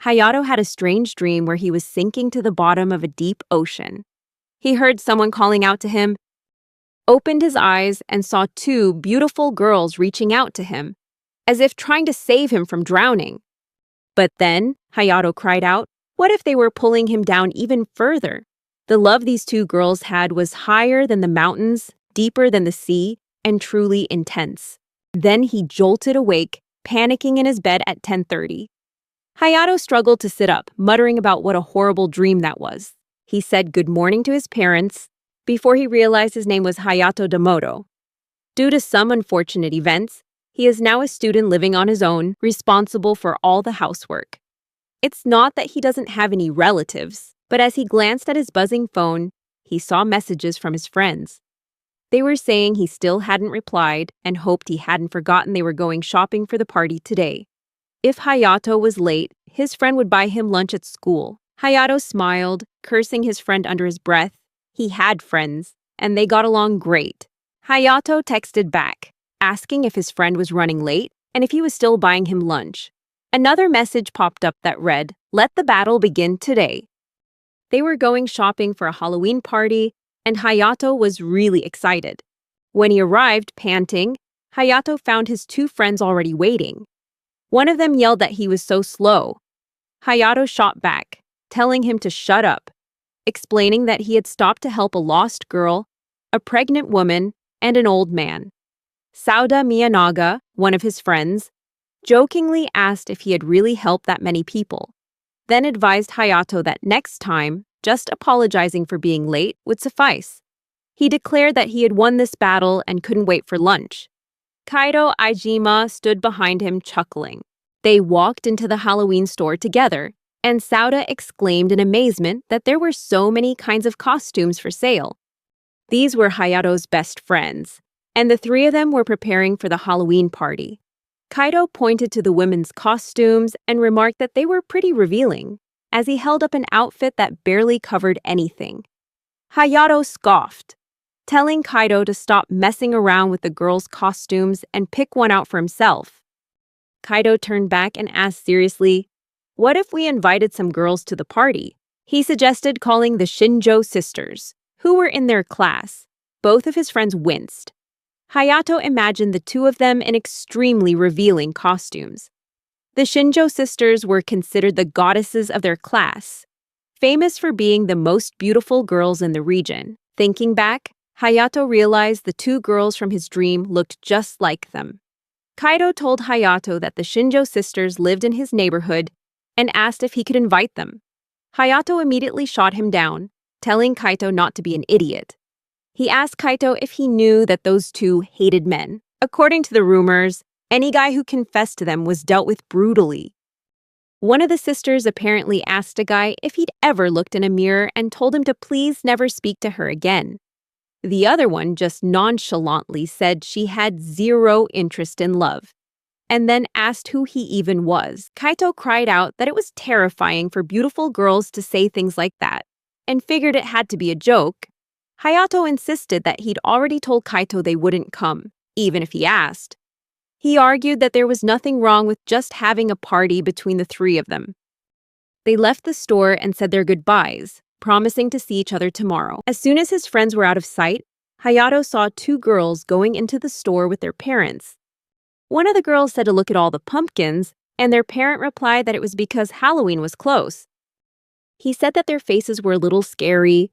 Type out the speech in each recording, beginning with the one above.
Hayato had a strange dream where he was sinking to the bottom of a deep ocean. He heard someone calling out to him, opened his eyes, and saw two beautiful girls reaching out to him, as if trying to save him from drowning. But then, Hayato cried out, what if they were pulling him down even further? The love these two girls had was higher than the mountains, deeper than the sea, and truly intense. Then he jolted awake, panicking in his bed at 10:30. Hayato struggled to sit up, muttering about what a horrible dream that was. He said good morning to his parents before he realized his name was Hayato Damoto. Due to some unfortunate events, he is now a student living on his own, responsible for all the housework. It's not that he doesn't have any relatives, but as he glanced at his buzzing phone, he saw messages from his friends. They were saying he still hadn't replied and hoped he hadn't forgotten they were going shopping for the party today. If Hayato was late, his friend would buy him lunch at school. Hayato smiled, cursing his friend under his breath. He had friends, and they got along great. Hayato texted back, asking if his friend was running late and if he was still buying him lunch. Another message popped up that read, "Let the battle begin today." They were going shopping for a Halloween party, and Hayato was really excited. When he arrived, panting, Hayato found his two friends already waiting. One of them yelled that he was so slow. Hayato shot back, telling him to shut up, explaining that he had stopped to help a lost girl, a pregnant woman, and an old man. Sauda Miyanaga, one of his friends, jokingly asked if he had really helped that many people, then advised Hayato that next time, just apologizing for being late would suffice. He declared that he had won this battle and couldn't wait for lunch. Kaido Aijima stood behind him chuckling. They walked into the Halloween store together, and Sauda exclaimed in amazement that there were so many kinds of costumes for sale. These were Hayato's best friends, and the three of them were preparing for the Halloween party. Kaido pointed to the women's costumes and remarked that they were pretty revealing, as he held up an outfit that barely covered anything. Hayato scoffed, telling Kaido to stop messing around with the girls' costumes and pick one out for himself. Kaido turned back and asked seriously, "What if we invited some girls to the party?" He suggested calling the Shinjo sisters, who were in their class. Both of his friends winced. Hayato imagined the two of them in extremely revealing costumes. The Shinjo sisters were considered the goddesses of their class, famous for being the most beautiful girls in the region. Thinking back, Hayato realized the two girls from his dream looked just like them. Kaido told Hayato that the Shinjo sisters lived in his neighborhood and asked if he could invite them. Hayato immediately shot him down, telling Kaito not to be an idiot. He asked Kaito if he knew that those two hated men. According to the rumors, any guy who confessed to them was dealt with brutally. One of the sisters apparently asked a guy if he'd ever looked in a mirror and told him to please never speak to her again. The other one just nonchalantly said she had zero interest in love, and then asked who he even was. Kaito cried out that it was terrifying for beautiful girls to say things like that, and figured it had to be a joke. Hayato insisted that he'd already told Kaito they wouldn't come, even if he asked. He argued that there was nothing wrong with just having a party between the three of them. They left the store and said their goodbyes, promising to see each other tomorrow. As soon as his friends were out of sight, Hayato saw two girls going into the store with their parents. One of the girls said to look at all the pumpkins, and their parent replied that it was because Halloween was close. He said that their faces were a little scary,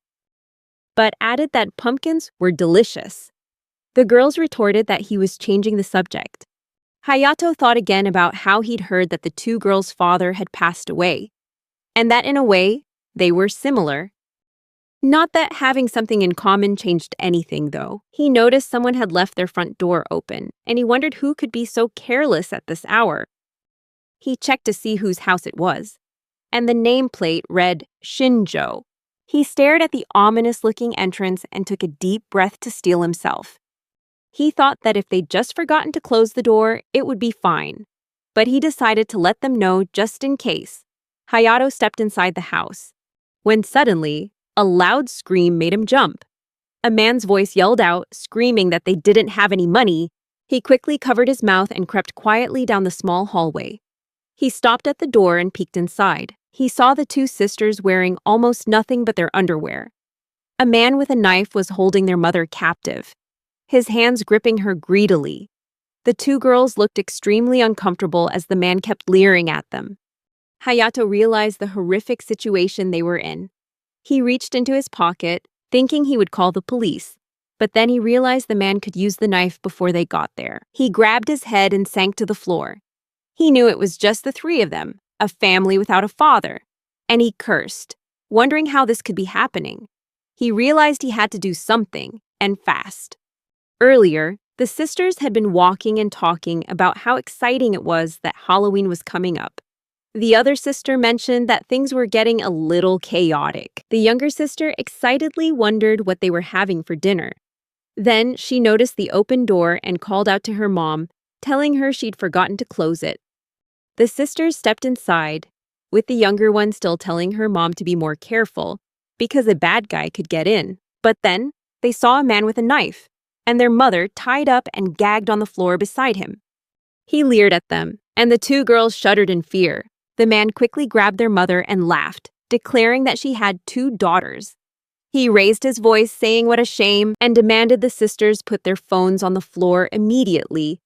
but added that pumpkins were delicious. The girls retorted that he was changing the subject. Hayato thought again about how he'd heard that the two girls' father had passed away, and that in a way, they were similar. Not that having something in common changed anything, though. He noticed someone had left their front door open, and he wondered who could be so careless at this hour. He checked to see whose house it was, and the nameplate read Shinjo. He stared at the ominous-looking entrance and took a deep breath to steel himself. He thought that if they'd just forgotten to close the door, it would be fine, but he decided to let them know just in case. Hayato stepped inside the house, when suddenly, a loud scream made him jump. A man's voice yelled out, screaming that they didn't have any money. He quickly covered his mouth and crept quietly down the small hallway. He stopped at the door and peeked inside. He saw the two sisters wearing almost nothing but their underwear. A man with a knife was holding their mother captive, his hands gripping her greedily. The two girls looked extremely uncomfortable as the man kept leering at them. Hayato realized the horrific situation they were in. He reached into his pocket, thinking he would call the police, but then he realized the man could use the knife before they got there. He grabbed his head and sank to the floor. He knew it was just the three of them, a family without a father, and he cursed, wondering how this could be happening. He realized he had to do something, and fast. Earlier, the sisters had been walking and talking about how exciting it was that Halloween was coming up. The other sister mentioned that things were getting a little chaotic. The younger sister excitedly wondered what they were having for dinner. Then she noticed the open door and called out to her mom, telling her she'd forgotten to close it. The sisters stepped inside, with the younger one still telling her mom to be more careful, because a bad guy could get in. But then, they saw a man with a knife, and their mother tied up and gagged on the floor beside him. He leered at them, and the two girls shuddered in fear. The man quickly grabbed their mother and laughed, declaring that she had 2 daughters. He raised his voice, saying what a shame, and demanded the sisters put their phones on the floor immediately,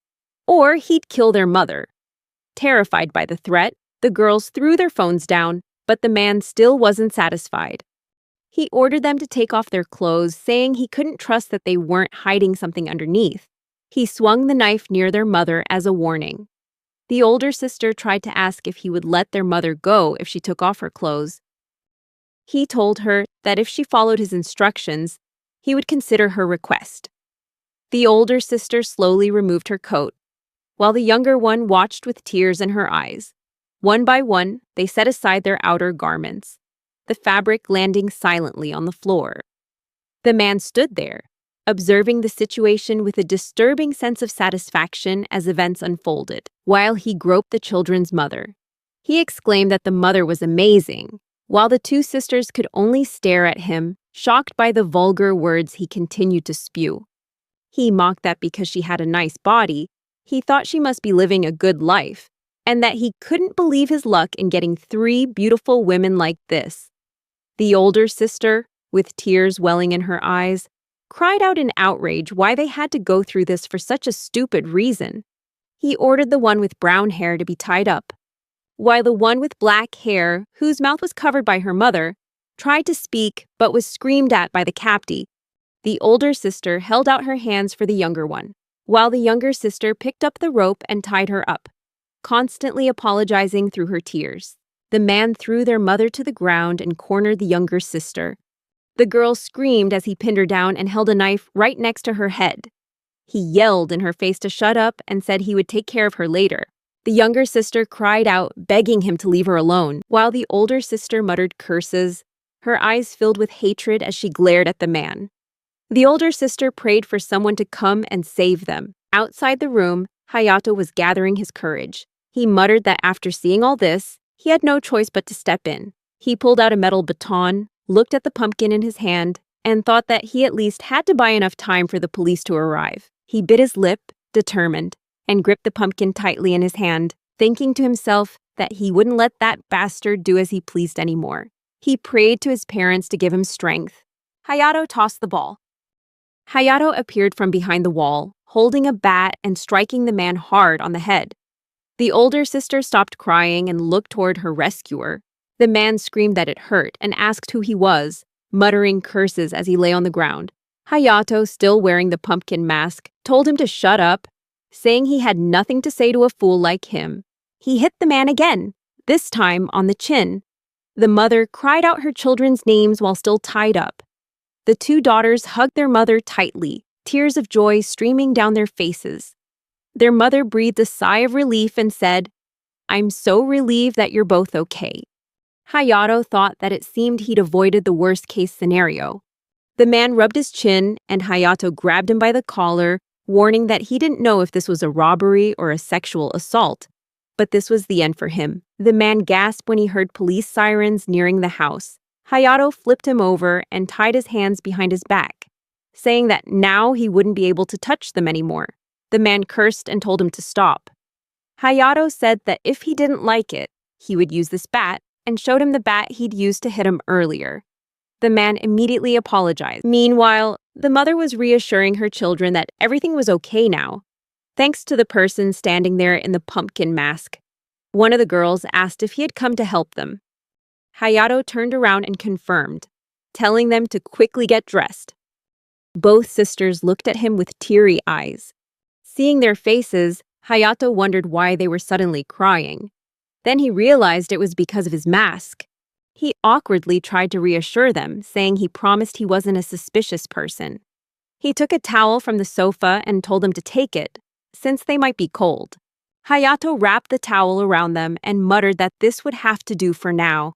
or he'd kill their mother. Terrified by the threat, the girls threw their phones down, but the man still wasn't satisfied. He ordered them to take off their clothes, saying he couldn't trust that they weren't hiding something underneath. He swung the knife near their mother as a warning. The older sister tried to ask if he would let their mother go if she took off her clothes. He told her that if she followed his instructions, he would consider her request. The older sister slowly removed her coat, while the younger one watched with tears in her eyes. One by one, they set aside their outer garments, the fabric landing silently on the floor. The man stood there, observing the situation with a disturbing sense of satisfaction as events unfolded, while he groped the children's mother. He exclaimed that the mother was amazing, while the two sisters could only stare at him, shocked by the vulgar words he continued to spew. He mocked that because she had a nice body, he thought she must be living a good life, and that he couldn't believe his luck in getting 3 beautiful women like this. The older sister, with tears welling in her eyes, cried out in outrage why they had to go through this for such a stupid reason. He ordered the one with brown hair to be tied up, while the one with black hair, whose mouth was covered by her mother, tried to speak but was screamed at by the capti. The older sister held out her hands for the younger one, while the younger sister picked up the rope and tied her up, constantly apologizing through her tears. The man threw their mother to the ground and cornered the younger sister. The girl screamed as he pinned her down and held a knife right next to her head. He yelled in her face to shut up and said he would take care of her later. The younger sister cried out, begging him to leave her alone, while the older sister muttered curses, her eyes filled with hatred as she glared at the man. The older sister prayed for someone to come and save them. Outside the room, Hayato was gathering his courage. He muttered that after seeing all this, he had no choice but to step in. He pulled out a metal baton, looked at the pumpkin in his hand, and thought that he at least had to buy enough time for the police to arrive. He bit his lip, determined, and gripped the pumpkin tightly in his hand, thinking to himself that he wouldn't let that bastard do as he pleased anymore. He prayed to his parents to give him strength. Hayato tossed the ball. Hayato appeared from behind the wall, holding a bat and striking the man hard on the head. The older sister stopped crying and looked toward her rescuer. The man screamed that it hurt and asked who he was, muttering curses as he lay on the ground. Hayato, still wearing the pumpkin mask, told him to shut up, saying he had nothing to say to a fool like him. He hit the man again, this time on the chin. The mother cried out her children's names while still tied up. The 2 daughters hugged their mother tightly, tears of joy streaming down their faces. Their mother breathed a sigh of relief and said, "I'm so relieved that you're both okay." Hayato thought that it seemed he'd avoided the worst-case scenario. The man rubbed his chin, and Hayato grabbed him by the collar, warning that he didn't know if this was a robbery or a sexual assault. But this was the end for him. The man gasped when he heard police sirens nearing the house. Hayato flipped him over and tied his hands behind his back, saying that now he wouldn't be able to touch them anymore. The man cursed and told him to stop. Hayato said that if he didn't like it, he would use this bat and showed him the bat he'd used to hit him earlier. The man immediately apologized. Meanwhile, the mother was reassuring her children that everything was okay now, thanks to the person standing there in the pumpkin mask. One of the girls asked if he had come to help them. Hayato turned around and confirmed, telling them to quickly get dressed. Both sisters looked at him with teary eyes. Seeing their faces, Hayato wondered why they were suddenly crying. Then he realized it was because of his mask. He awkwardly tried to reassure them, saying he promised he wasn't a suspicious person. He took a towel from the sofa and told them to take it, since they might be cold. Hayato wrapped the towel around them and muttered that this would have to do for now.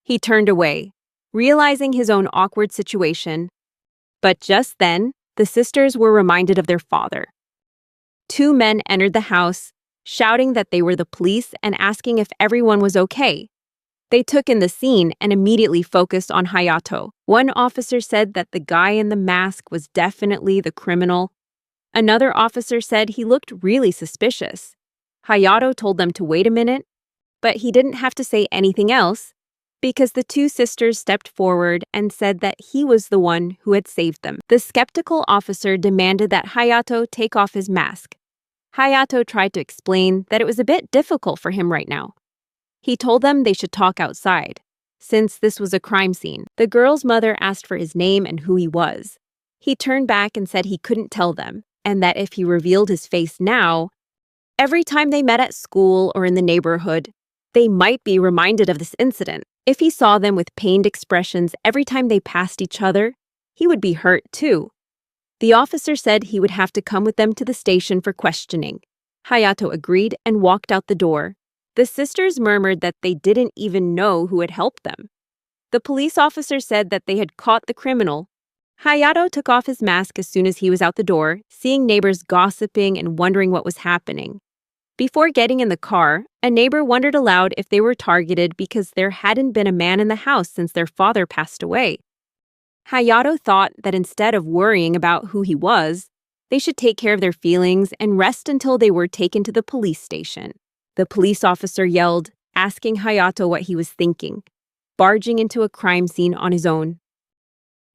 He turned away, realizing his own awkward situation. But just then, the sisters were reminded of their father. Two men entered the house, shouting that they were the police and asking if everyone was okay. They took in the scene and immediately focused on Hayato. One officer said that the guy in the mask was definitely the criminal. Another officer said he looked really suspicious. Hayato told them to wait a minute, but he didn't have to say anything else because the two sisters stepped forward and said that he was the one who had saved them. The skeptical officer demanded that Hayato take off his mask. Hayato tried to explain that it was a bit difficult for him right now. He told them they should talk outside, since this was a crime scene. The girl's mother asked for his name and who he was. He turned back and said he couldn't tell them, and that if he revealed his face now, every time they met at school or in the neighborhood, they might be reminded of this incident. If he saw them with pained expressions every time they passed each other, he would be hurt too. The officer said he would have to come with them to the station for questioning. Hayato agreed and walked out the door. The sisters murmured that they didn't even know who had helped them. The police officer said that they had caught the criminal. Hayato took off his mask as soon as he was out the door, seeing neighbors gossiping and wondering what was happening. Before getting in the car, a neighbor wondered aloud if they were targeted because there hadn't been a man in the house since their father passed away. Hayato thought that instead of worrying about who he was, they should take care of their feelings and rest until they were taken to the police station. The police officer yelled, asking Hayato what he was thinking, barging into a crime scene on his own.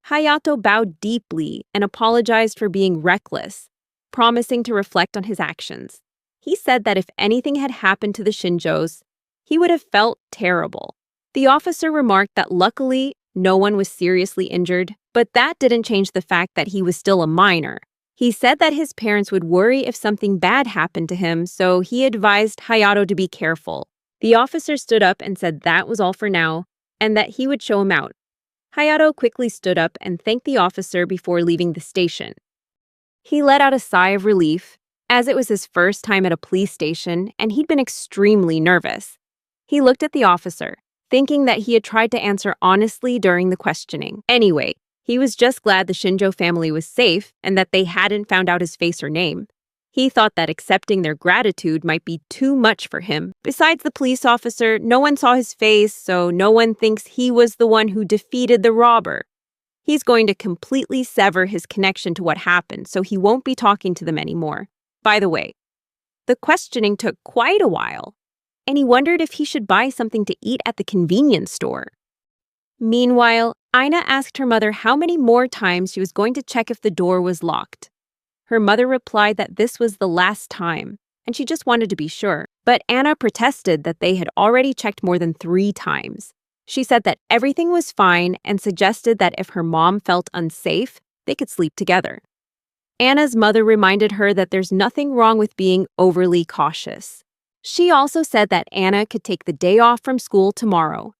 Hayato bowed deeply and apologized for being reckless, promising to reflect on his actions. He said that if anything had happened to the Shinjos, he would have felt terrible. The officer remarked that luckily, no one was seriously injured, but that didn't change the fact that he was still a minor. He said that his parents would worry if something bad happened to him, so he advised Hayato to be careful. The officer stood up and said that was all for now, and that he would show him out. Hayato quickly stood up and thanked the officer before leaving the station. He let out a sigh of relief, as it was his first time at a police station and he'd been extremely nervous. He looked at the officer, thinking that he had tried to answer honestly during the questioning. Anyway, he was just glad the Shinjo family was safe and that they hadn't found out his face or name. He thought that accepting their gratitude might be too much for him. Besides the police officer, no one saw his face, so no one thinks he was the one who defeated the robber. He's going to completely sever his connection to what happened, so he won't be talking to them anymore. By the way, the questioning took quite a while, and he wondered if he should buy something to eat at the convenience store. Meanwhile, Aina asked her mother how many more times she was going to check if the door was locked. Her mother replied that this was the last time, and she just wanted to be sure. But Anna protested that they had already checked more than 3 times. She said that everything was fine and suggested that if her mom felt unsafe, they could sleep together. Anna's mother reminded her that there's nothing wrong with being overly cautious. She also said that Anna could take the day off from school tomorrow.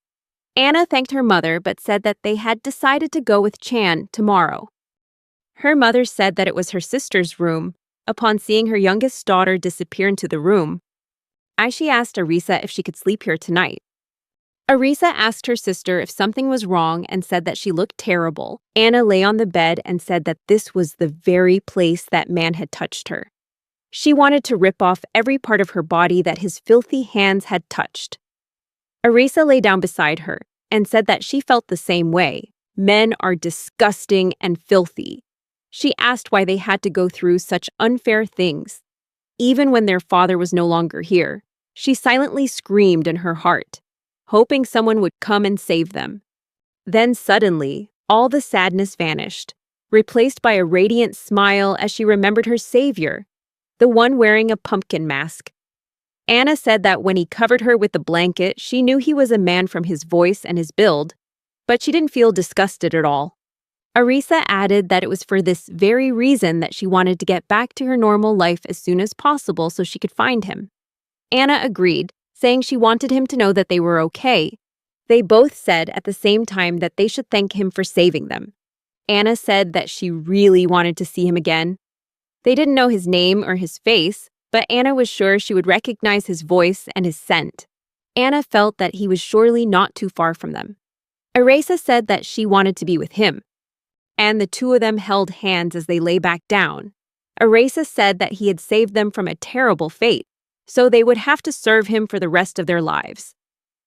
Anna thanked her mother but said that they had decided to go with Chan tomorrow. Her mother said that it was her sister's room, upon seeing her youngest daughter disappear into the room. Aishi asked Arisa if she could sleep here tonight. Arisa asked her sister if something was wrong and said that she looked terrible. Anna lay on the bed and said that this was the very place that man had touched her. She wanted to rip off every part of her body that his filthy hands had touched. Arisa lay down beside her and said that she felt the same way. Men are disgusting and filthy. She asked why they had to go through such unfair things. Even when their father was no longer here, she silently screamed in her heart, hoping someone would come and save them. Then suddenly, all the sadness vanished, replaced by a radiant smile as she remembered her savior, the one wearing a pumpkin mask. Anna said that when he covered her with the blanket, she knew he was a man from his voice and his build, but she didn't feel disgusted at all. Arisa added that it was for this very reason that she wanted to get back to her normal life as soon as possible so she could find him. Anna agreed, saying she wanted him to know that they were okay. They both said at the same time that they should thank him for saving them. Anna said that she really wanted to see him again. They didn't know his name or his face, but Anna was sure she would recognize his voice and his scent. Anna felt that he was surely not too far from them. Arisa said that she wanted to be with him, and the two of them held hands as they lay back down. Arisa said that he had saved them from a terrible fate, so they would have to serve him for the rest of their lives.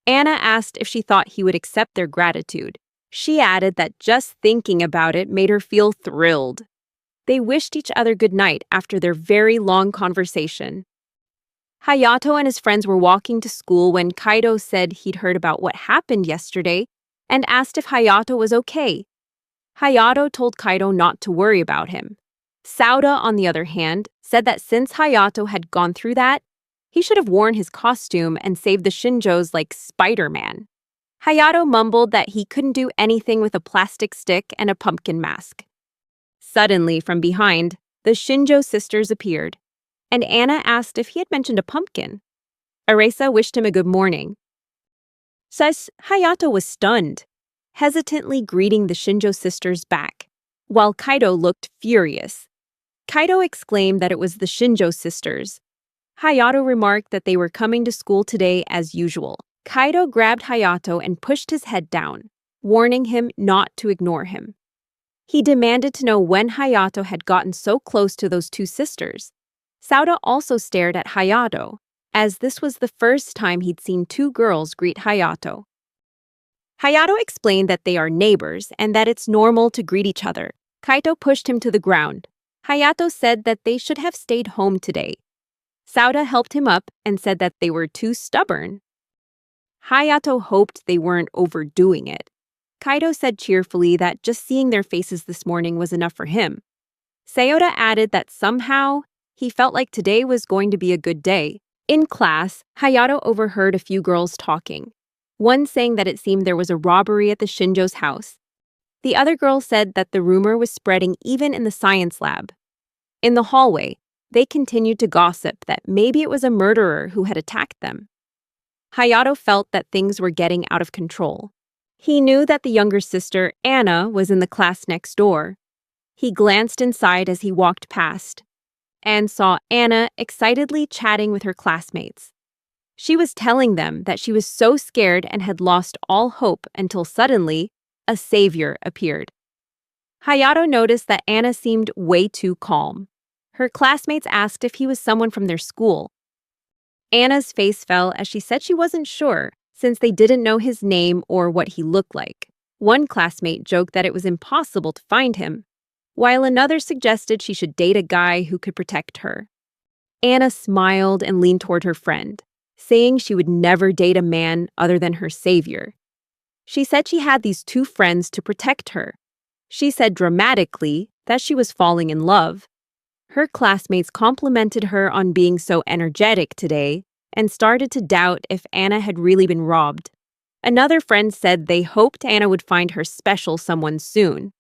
Anna asked if she thought he would accept their gratitude. She added that just thinking about it made her feel thrilled. They wished each other good night after their very long conversation. Hayato and his friends were walking to school when Kaido said he'd heard about what happened yesterday and asked if Hayato was okay. Hayato told Kaido not to worry about him. Sauda, on the other hand, said that since Hayato had gone through that, he should have worn his costume and saved the Shinjos like Spider-Man. Hayato mumbled that he couldn't do anything with a plastic stick and a pumpkin mask. Suddenly, from behind, the Shinjo sisters appeared, and Anna asked if he had mentioned a pumpkin. Arisa wished him a good morning. Hayato was stunned, hesitantly greeting the Shinjo sisters back, while Kaido looked furious. Kaido exclaimed that it was the Shinjo sisters. Hayato remarked that they were coming to school today as usual. Kaido grabbed Hayato and pushed his head down, warning him not to ignore him. He demanded to know when Hayato had gotten so close to those two sisters. Sauda also stared at Hayato, as this was the first time he'd seen two girls greet Hayato. Hayato explained that they are neighbors and that it's normal to greet each other. Kaito pushed him to the ground. Hayato said that they should have stayed home today. Sauda helped him up and said that they were too stubborn. Hayato hoped they weren't overdoing it. Kaido said cheerfully that just seeing their faces this morning was enough for him. Sayota added that somehow he felt like today was going to be a good day. In class, Hayato overheard a few girls talking, one saying that it seemed there was a robbery at the Shinjo's house. The other girl said that the rumor was spreading even in the science lab. In the hallway, they continued to gossip that maybe it was a murderer who had attacked them. Hayato felt that things were getting out of control. He knew that the younger sister, Anna, was in the class next door. He glanced inside as he walked past and saw Anna excitedly chatting with her classmates. She was telling them that she was so scared and had lost all hope until suddenly, a savior appeared. Hayato noticed that Anna seemed way too calm. Her classmates asked if he was someone from their school. Anna's face fell as she said she wasn't sure, since they didn't know his name or what he looked like. One classmate joked that it was impossible to find him, while another suggested she should date a guy who could protect her. Anna smiled and leaned toward her friend, saying she would never date a man other than her savior. She said she had these two friends to protect her. She said dramatically that she was falling in love. Her classmates complimented her on being so energetic today and started to doubt if Anna had really been robbed. Another friend said they hoped Anna would find her special someone soon.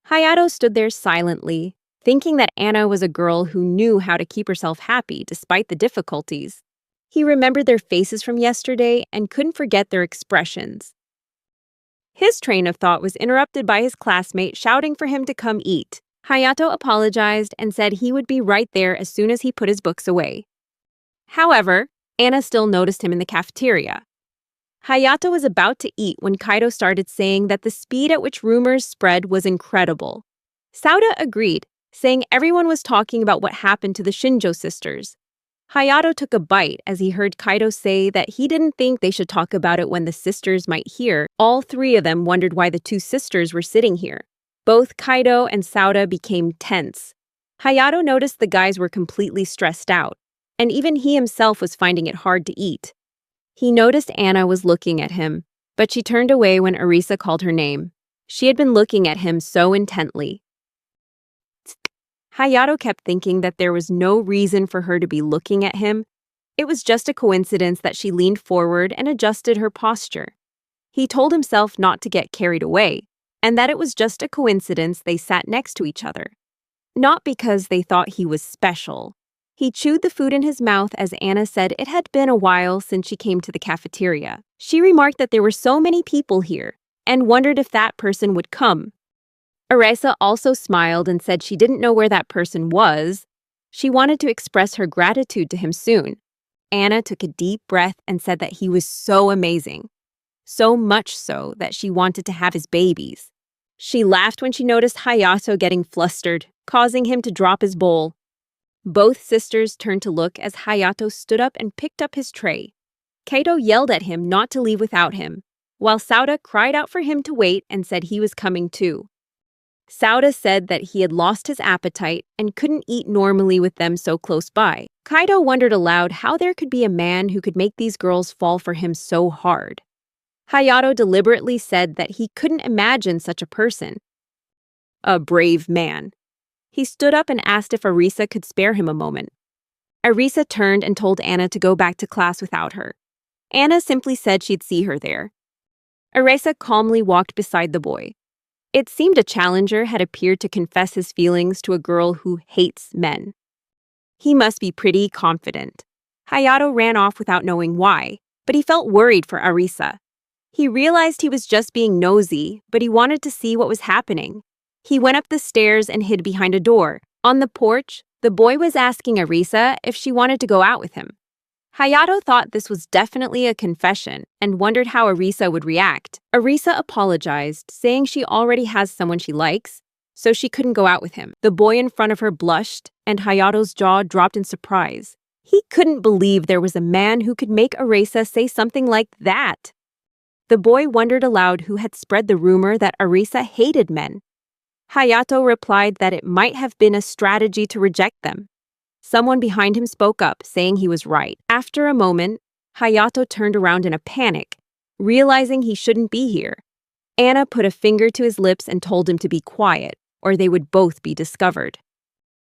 Hayato stood there silently, thinking that Anna was a girl who knew how to keep herself happy despite the difficulties. He remembered their faces from yesterday and couldn't forget their expressions. His train of thought was interrupted by his classmate shouting for him to come eat. Hayato apologized and said he would be right there as soon as he put his books away. However, Anna still noticed him in the cafeteria. Hayato was about to eat when Kaido started saying that the speed at which rumors spread was incredible. Sauda agreed, saying everyone was talking about what happened to the Shinjo sisters. Hayato took a bite as he heard Kaido say that he didn't think they should talk about it when the sisters might hear. All three of them wondered why the two sisters were sitting here. Both Kaido and Sauda became tense. Hayato noticed the guys were completely stressed out, and even he himself was finding it hard to eat. He noticed Anna was looking at him, but she turned away when Arisa called her name. She had been looking at him so intently. Hayato kept thinking that there was no reason for her to be looking at him. It was just a coincidence that she leaned forward and adjusted her posture. He told himself not to get carried away, and that it was just a coincidence they sat next to each other. Not because they thought he was special. He chewed the food in his mouth as Anna said it had been a while since she came to the cafeteria. She remarked that there were so many people here, and wondered if that person would come. Arisa also smiled and said she didn't know where that person was. She wanted to express her gratitude to him soon. Anna took a deep breath and said that he was so amazing. So much so that she wanted to have his babies. She laughed when she noticed Hayato getting flustered, causing him to drop his bowl. Both sisters turned to look as Hayato stood up and picked up his tray. Kaito yelled at him not to leave without him, while Sauda cried out for him to wait and said he was coming too. Sauda said that he had lost his appetite and couldn't eat normally with them so close by. Kaito wondered aloud how there could be a man who could make these girls fall for him so hard. Hayato deliberately said that he couldn't imagine such a person. A brave man. He stood up and asked if Arisa could spare him a moment. Arisa turned and told Anna to go back to class without her. Anna simply said she'd see her there. Arisa calmly walked beside the boy. It seemed a challenger had appeared to confess his feelings to a girl who hates men. He must be pretty confident. Hayato ran off without knowing why, but he felt worried for Arisa. He realized he was just being nosy, but he wanted to see what was happening. He went up the stairs and hid behind a door. On the porch, the boy was asking Arisa if she wanted to go out with him. Hayato thought this was definitely a confession and wondered how Arisa would react. Arisa apologized, saying she already has someone she likes, so she couldn't go out with him. The boy in front of her blushed, and Hayato's jaw dropped in surprise. He couldn't believe there was a man who could make Arisa say something like that. The boy wondered aloud who had spread the rumor that Arisa hated men. Hayato replied that it might have been a strategy to reject them. Someone behind him spoke up, saying he was right. After a moment, Hayato turned around in a panic, realizing he shouldn't be here. Anna put a finger to his lips and told him to be quiet, or they would both be discovered.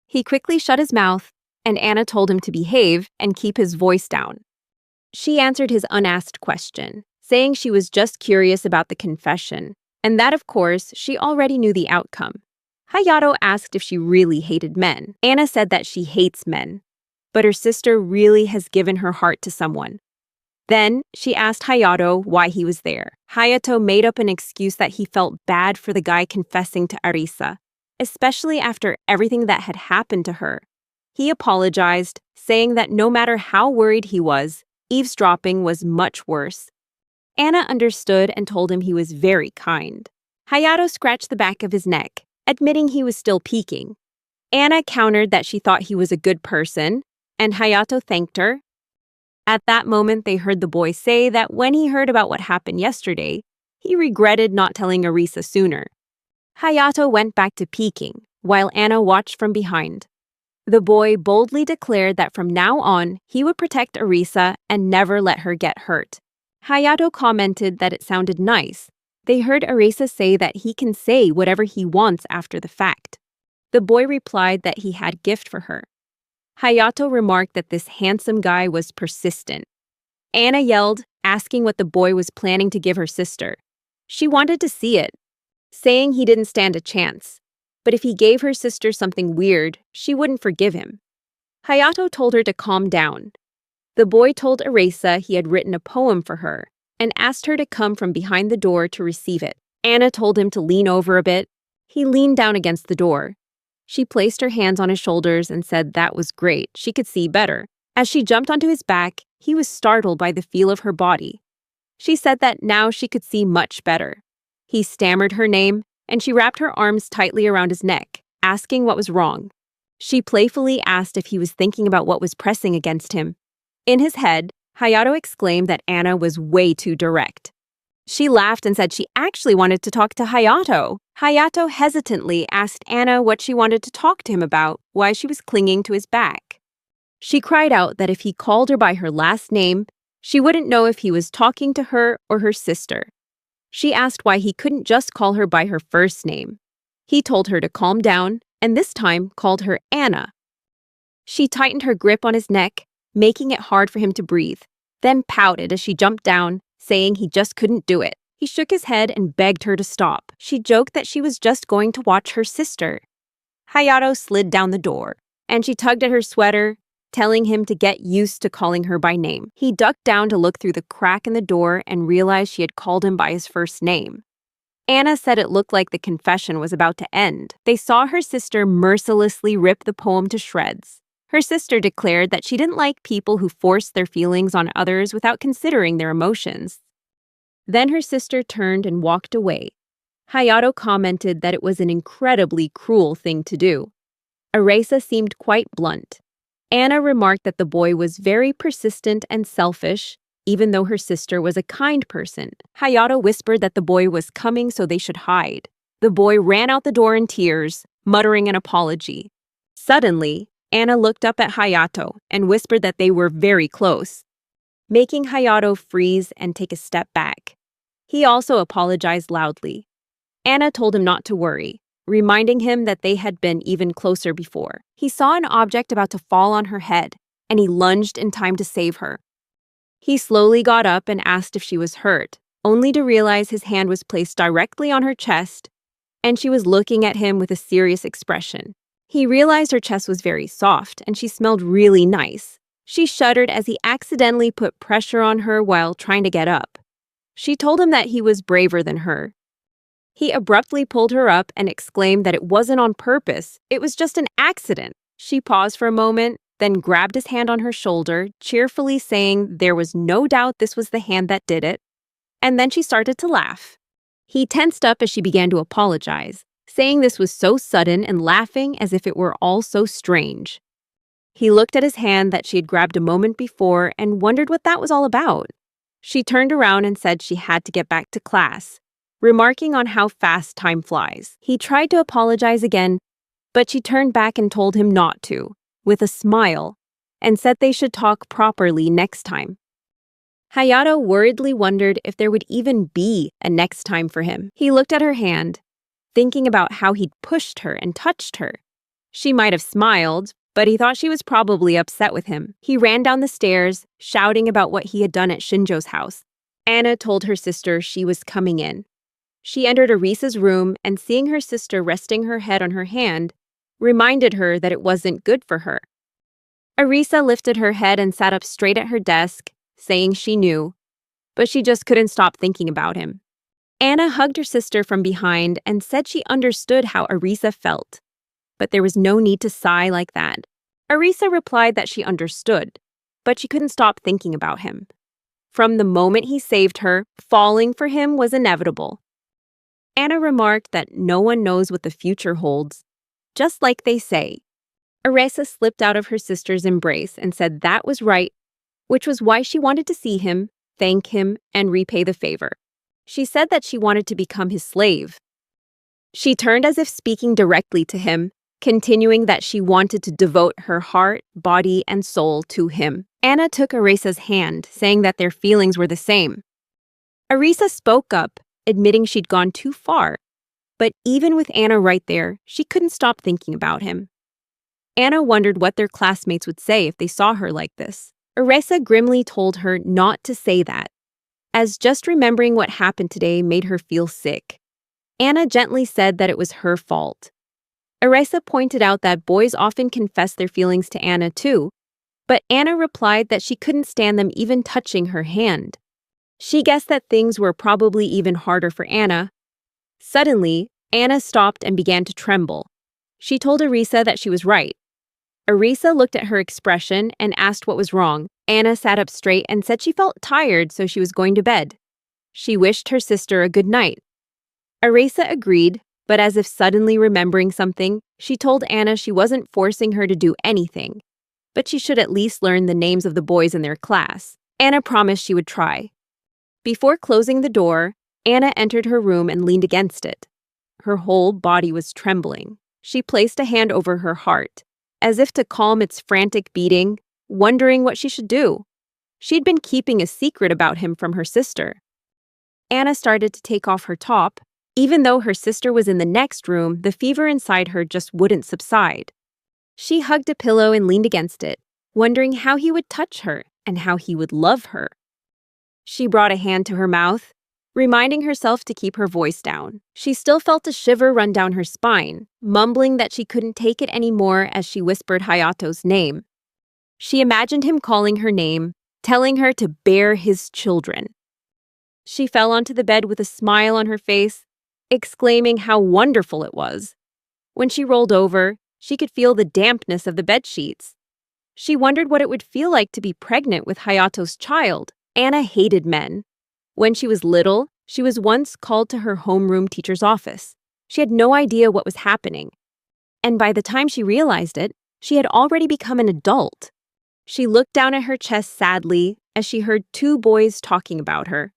He quickly shut his mouth, and Anna told him to behave and keep his voice down. She answered his unasked question, saying she was just curious about the confession, and that, of course, she already knew the outcome. Hayato asked if she really hated men. Anna said that she hates men, but her sister really has given her heart to someone. Then she asked Hayato why he was there. Hayato made up an excuse that he felt bad for the guy confessing to Arisa, especially after everything that had happened to her. He apologized, saying that no matter how worried he was, eavesdropping was much worse. Anna understood and told him he was very kind. Hayato scratched the back of his neck, admitting he was still peeking. Anna countered that she thought he was a good person, and Hayato thanked her. At that moment, they heard the boy say that when he heard about what happened yesterday, he regretted not telling Arisa sooner. Hayato went back to peeking, while Anna watched from behind. The boy boldly declared that from now on, he would protect Arisa and never let her get hurt. Hayato commented that it sounded nice. They heard Arisa say that he can say whatever he wants after the fact. The boy replied that he had a gift for her. Hayato remarked that this handsome guy was persistent. Anna yelled, asking what the boy was planning to give her sister. She wanted to see it, saying he didn't stand a chance. But if he gave her sister something weird, she wouldn't forgive him. Hayato told her to calm down. The boy told Arisa he had written a poem for her and asked her to come from behind the door to receive it. Anna told him to lean over a bit. He leaned down against the door. She placed her hands on his shoulders and said that was great, she could see better. As she jumped onto his back, he was startled by the feel of her body. She said that now she could see much better. He stammered her name, and she wrapped her arms tightly around his neck, asking what was wrong. She playfully asked if he was thinking about what was pressing against him. In his head, Hayato exclaimed that Anna was way too direct. She laughed and said she actually wanted to talk to Hayato. Hayato hesitantly asked Anna what she wanted to talk to him about, why she was clinging to his back. She cried out that if he called her by her last name, she wouldn't know if he was talking to her or her sister. She asked why he couldn't just call her by her first name. He told her to calm down, and this time called her Anna. She tightened her grip on his neck, making it hard for him to breathe, then pouted as she jumped down, saying he just couldn't do it. He shook his head and begged her to stop. She joked that she was just going to watch her sister. Hayato slid down the door, and she tugged at her sweater, telling him to get used to calling her by name. He ducked down to look through the crack in the door and realized she had called him by his first name. Anna said it looked like the confession was about to end. They saw her sister mercilessly rip the poem to shreds. Her sister declared that she didn't like people who forced their feelings on others without considering their emotions. Then her sister turned and walked away. Hayato commented that it was an incredibly cruel thing to do. Arisa seemed quite blunt. Anna remarked that the boy was very persistent and selfish, even though her sister was a kind person. Hayato whispered that the boy was coming so they should hide. The boy ran out the door in tears, muttering an apology. Suddenly, Anna looked up at Hayato and whispered that they were very close, making Hayato freeze and take a step back. He also apologized loudly. Anna told him not to worry, reminding him that they had been even closer before. He saw an object about to fall on her head, and he lunged in time to save her. He slowly got up and asked if she was hurt, only to realize his hand was placed directly on her chest, and she was looking at him with a serious expression. He realized her chest was very soft, and she smelled really nice. She shuddered as he accidentally put pressure on her while trying to get up. She told him that he was braver than her. He abruptly pulled her up and exclaimed that it wasn't on purpose, it was just an accident. She paused for a moment, then grabbed his hand on her shoulder, cheerfully saying there was no doubt this was the hand that did it, and then she started to laugh. He tensed up as she began to apologize, saying this was so sudden and laughing as if it were all so strange. He looked at his hand that she had grabbed a moment before and wondered what that was all about. She turned around and said she had to get back to class, remarking on how fast time flies. He tried to apologize again, but she turned back and told him not to, with a smile, and said they should talk properly next time. Hayato worriedly wondered if there would even be a next time for him. He looked at her hand, thinking about how he'd pushed her and touched her. She might have smiled, but he thought she was probably upset with him. He ran down the stairs, shouting about what he had done at Shinjo's house. Anna told her sister she was coming in. She entered Arisa's room and, seeing her sister resting her head on her hand, reminded her that it wasn't good for her. Arisa lifted her head and sat up straight at her desk, saying she knew, but she just couldn't stop thinking about him. Anna hugged her sister from behind and said she understood how Arisa felt, but there was no need to sigh like that. Arisa replied that she understood, but she couldn't stop thinking about him. From the moment he saved her, falling for him was inevitable. Anna remarked that no one knows what the future holds, just like they say. Arisa slipped out of her sister's embrace and said that was right, which was why she wanted to see him, thank him, and repay the favor. She said that she wanted to become his slave. She turned as if speaking directly to him, continuing that she wanted to devote her heart, body, and soul to him. Anna took Arisa's hand, saying that their feelings were the same. Arisa spoke up, admitting she'd gone too far, but even with Anna right there, she couldn't stop thinking about him. Anna wondered what their classmates would say if they saw her like this. Arisa grimly told her not to say that, as just remembering what happened today made her feel sick. Anna gently said that it was her fault. Arisa pointed out that boys often confess their feelings to Anna too, but Anna replied that she couldn't stand them even touching her hand. She guessed that things were probably even harder for Anna. Suddenly, Anna stopped and began to tremble. She told Arisa that she was right. Arisa looked at her expression and asked what was wrong. Anna sat up straight and said she felt tired, so she was going to bed. She wished her sister a good night. Arisa agreed, but as if suddenly remembering something, she told Anna she wasn't forcing her to do anything, but she should at least learn the names of the boys in their class. Anna promised she would try. Before closing the door, Anna entered her room and leaned against it. Her whole body was trembling. She placed a hand over her heart, as if to calm its frantic beating, wondering what she should do. She'd been keeping a secret about him from her sister. Anna started to take off her top. Even though her sister was in the next room, the fever inside her just wouldn't subside. She hugged a pillow and leaned against it, wondering how he would touch her and how he would love her. She brought a hand to her mouth, reminding herself to keep her voice down. She still felt a shiver run down her spine, mumbling that she couldn't take it anymore as she whispered Hayato's name. She imagined him calling her name, telling her to bear his children. She fell onto the bed with a smile on her face, exclaiming how wonderful it was. When she rolled over, she could feel the dampness of the bed sheets. She wondered what it would feel like to be pregnant with Hayato's child. Anna hated men. When she was little, she was once called to her homeroom teacher's office. She had no idea what was happening. And by the time she realized it, she had already become an adult. She looked down at her chest sadly as she heard two boys talking about her.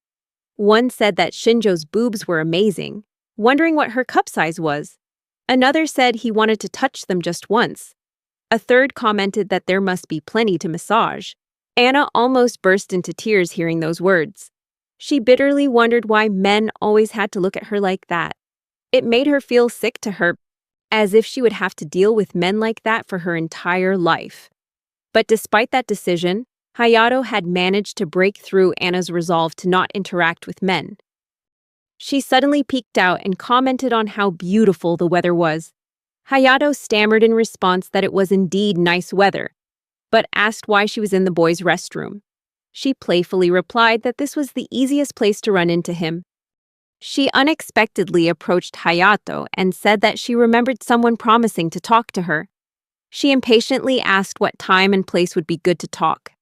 One said that Shinjo's boobs were amazing, wondering what her cup size was. Another said he wanted to touch them just once. A third commented that there must be plenty to massage. Anna almost burst into tears hearing those words. She bitterly wondered why men always had to look at her like that. It made her feel sick to her, as if she would have to deal with men like that for her entire life. But despite that decision, Hayato had managed to break through Anna's resolve to not interact with men. She suddenly peeked out and commented on how beautiful the weather was. Hayato stammered in response that it was indeed nice weather, but asked why she was in the boys' restroom. She playfully replied that this was the easiest place to run into him. She unexpectedly approached Hayato and said that she remembered someone promising to talk to her. She impatiently asked what time and place would be good to talk.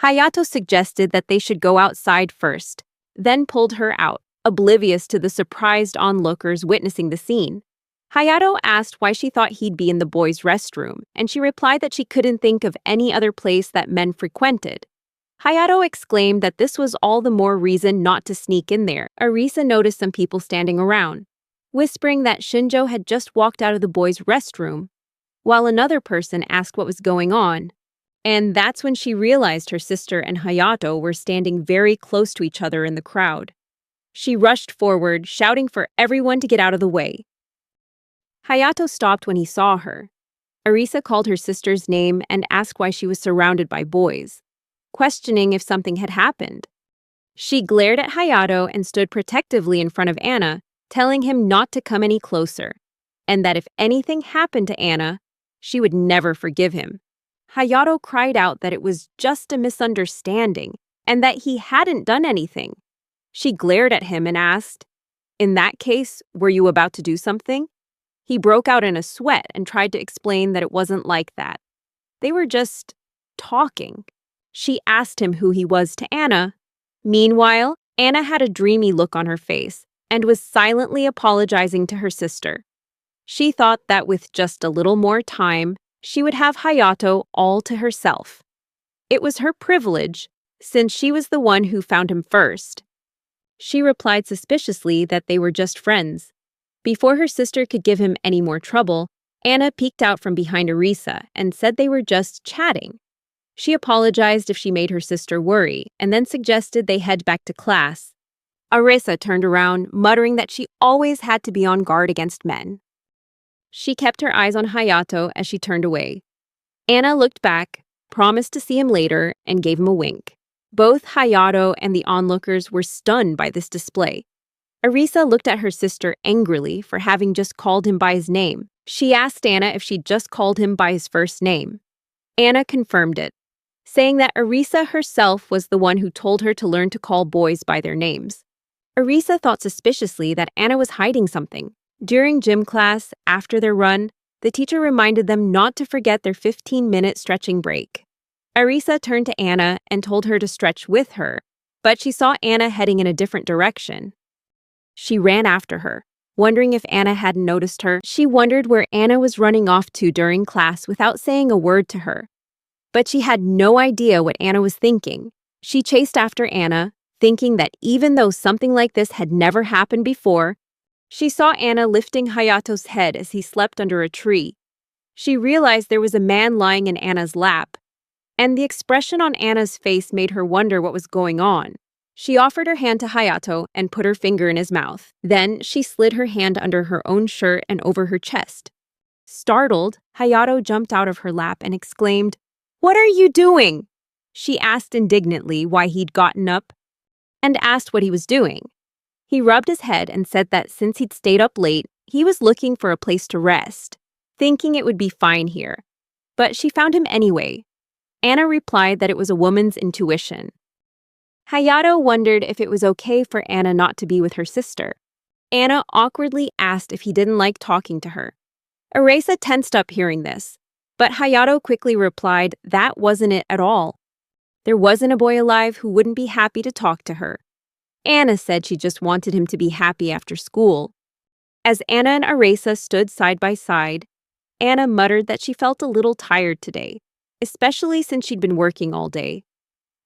Hayato suggested that they should go outside first, then pulled her out, oblivious to the surprised onlookers witnessing the scene. Hayato asked why she thought he'd be in the boys' restroom, and she replied that she couldn't think of any other place that men frequented. Hayato exclaimed that this was all the more reason not to sneak in there. Arisa noticed some people standing around, whispering that Shinjo had just walked out of the boys' restroom, while another person asked what was going on. And that's when she realized her sister and Hayato were standing very close to each other in the crowd. She rushed forward, shouting for everyone to get out of the way. Hayato stopped when he saw her. Arisa called her sister's name and asked why she was surrounded by boys, questioning if something had happened. She glared at Hayato and stood protectively in front of Anna, telling him not to come any closer, and that if anything happened to Anna, she would never forgive him. Hayato cried out that it was just a misunderstanding and that he hadn't done anything. She glared at him and asked, "In that case, were you about to do something?" He broke out in a sweat and tried to explain that it wasn't like that. They were just talking. She asked him who he was to Anna. Meanwhile, Anna had a dreamy look on her face and was silently apologizing to her sister. She thought that with just a little more time, she would have Hayato all to herself. It was her privilege, since she was the one who found him first. She replied suspiciously that they were just friends. Before her sister could give him any more trouble, Anna peeked out from behind Arisa and said they were just chatting. She apologized if she made her sister worry, and then suggested they head back to class. Arisa turned around, muttering that she always had to be on guard against men. She kept her eyes on Hayato as she turned away. Anna looked back, promised to see him later, and gave him a wink. Both Hayato and the onlookers were stunned by this display. Arisa looked at her sister angrily for having just called him by his name. She asked Anna if she'd just called him by his first name. Anna confirmed it, saying that Arisa herself was the one who told her to learn to call boys by their names. Arisa thought suspiciously that Anna was hiding something. During gym class, after their run, the teacher reminded them not to forget their 15-minute stretching break. Arisa turned to Anna and told her to stretch with her, but she saw Anna heading in a different direction. She ran after her, wondering if Anna hadn't noticed her. She wondered where Anna was running off to during class without saying a word to her. But she had no idea what Anna was thinking. She chased after Anna, thinking that even though something like this had never happened before, she saw Anna lifting Hayato's head as he slept under a tree. She realized there was a man lying in Anna's lap, and the expression on Anna's face made her wonder what was going on. She offered her hand to Hayato and put her finger in his mouth. Then she slid her hand under her own shirt and over her chest. Startled, Hayato jumped out of her lap and exclaimed, "What are you doing?" She asked indignantly why he'd gotten up and asked what he was doing. He rubbed his head and said that since he'd stayed up late, he was looking for a place to rest, thinking it would be fine here. But she found him anyway. Anna replied that it was a woman's intuition. Hayato wondered if it was okay for Anna not to be with her sister. Anna awkwardly asked if he didn't like talking to her. Arisa tensed up hearing this, but Hayato quickly replied that wasn't it at all. There wasn't a boy alive who wouldn't be happy to talk to her. Anna said she just wanted him to be happy after school. As Anna and Arisa stood side by side, Anna muttered that she felt a little tired today, especially since she'd been working all day.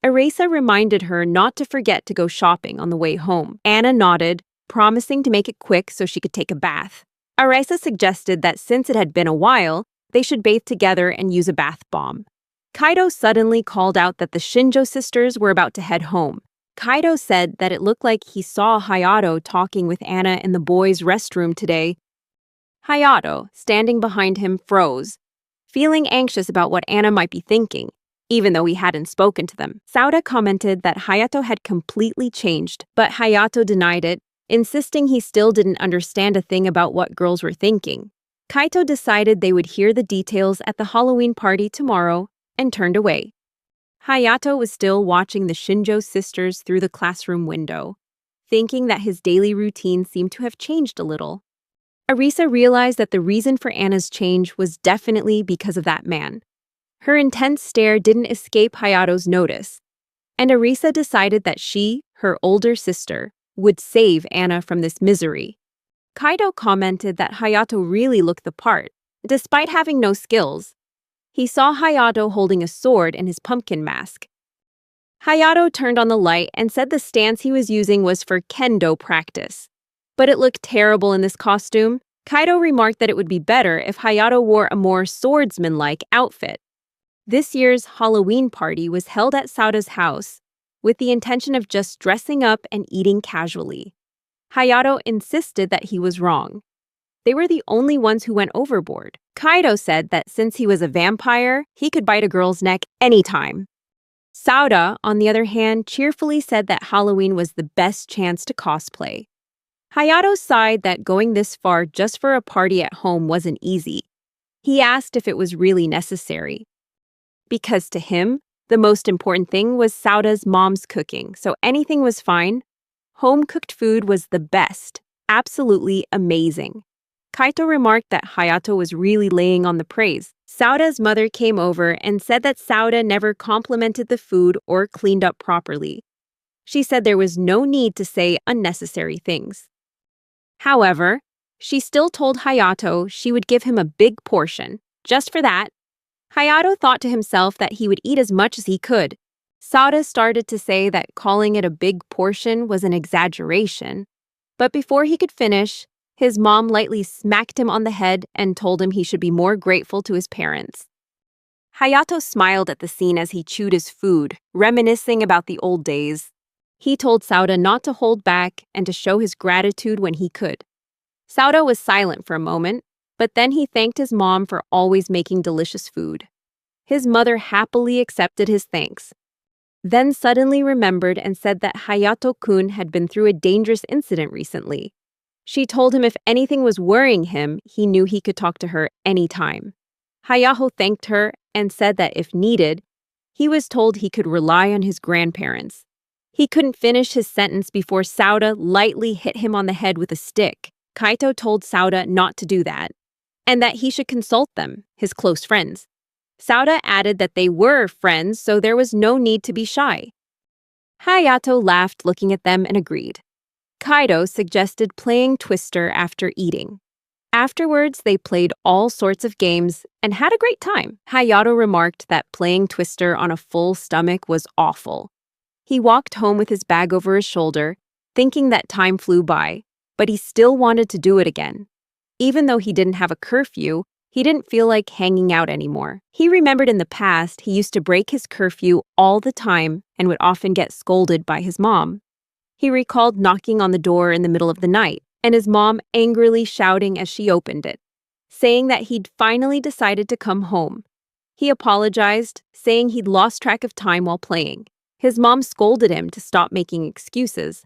Arisa reminded her not to forget to go shopping on the way home. Anna nodded, promising to make it quick so she could take a bath. Arisa suggested that since it had been a while, they should bathe together and use a bath bomb. Kaido suddenly called out that the Shinjo sisters were about to head home. Kaido said that it looked like he saw Hayato talking with Anna in the boys' restroom today. Hayato, standing behind him, froze, feeling anxious about what Anna might be thinking, even though he hadn't spoken to them. Sauda commented that Hayato had completely changed, but Hayato denied it, insisting he still didn't understand a thing about what girls were thinking. Kaito decided they would hear the details at the Halloween party tomorrow and turned away. Hayato was still watching the Shinjo sisters through the classroom window, thinking that his daily routine seemed to have changed a little. Arisa realized that the reason for Anna's change was definitely because of that man. Her intense stare didn't escape Hayato's notice, and Arisa decided that she, her older sister, would save Anna from this misery. Kaido commented that Hayato really looked the part, despite having no skills. He saw Hayato holding a sword in his pumpkin mask. Hayato turned on the light and said the stance he was using was for kendo practice. But it looked terrible in this costume. Kaido remarked that it would be better if Hayato wore a more swordsman-like outfit. This year's Halloween party was held at Sauda's house, with the intention of just dressing up and eating casually. Hayato insisted that he was wrong. They were the only ones who went overboard. Kaido said that since he was a vampire, he could bite a girl's neck anytime. Sauda, on the other hand, cheerfully said that Halloween was the best chance to cosplay. Hayato sighed that going this far just for a party at home wasn't easy. He asked if it was really necessary. Because to him, the most important thing was Sauda's mom's cooking, so anything was fine. Home-cooked food was the best, absolutely amazing. Kaito remarked that Hayato was really laying on the praise. Sauda's mother came over and said that Sauda never complimented the food or cleaned up properly. She said there was no need to say unnecessary things. However, she still told Hayato she would give him a big portion. Just for that, Hayato thought to himself that he would eat as much as he could. Sauda started to say that calling it a big portion was an exaggeration, but before he could finish, his mom lightly smacked him on the head and told him he should be more grateful to his parents. Hayato smiled at the scene as he chewed his food, reminiscing about the old days. He told Sauda not to hold back and to show his gratitude when he could. Sauda was silent for a moment, but then he thanked his mom for always making delicious food. His mother happily accepted his thanks, then suddenly remembered and said that Hayato-kun had been through a dangerous incident recently. She told him if anything was worrying him, he knew he could talk to her anytime. Hayato thanked her and said that if needed, he was told he could rely on his grandparents. He couldn't finish his sentence before Sauda lightly hit him on the head with a stick. Kaito told Sauda not to do that, and that he should consult them, his close friends. Sauda added that they were friends, so there was no need to be shy. Hayato laughed looking at them and agreed. Kaido suggested playing Twister after eating. Afterwards, they played all sorts of games and had a great time. Hayato remarked that playing Twister on a full stomach was awful. He walked home with his bag over his shoulder, thinking that time flew by, but he still wanted to do it again. Even though he didn't have a curfew, he didn't feel like hanging out anymore. He remembered in the past he used to break his curfew all the time and would often get scolded by his mom. He recalled knocking on the door in the middle of the night and his mom angrily shouting as she opened it, saying that he'd finally decided to come home. He apologized, saying he'd lost track of time while playing. His mom scolded him to stop making excuses,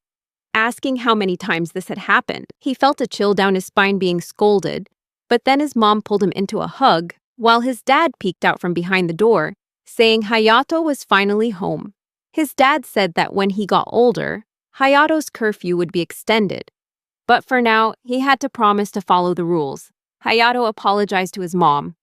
asking how many times this had happened. He felt a chill down his spine being scolded, but then his mom pulled him into a hug while his dad peeked out from behind the door, saying Hayato was finally home. His dad said that when he got older, Hayato's curfew would be extended, but for now, he had to promise to follow the rules. Hayato apologized to his mom.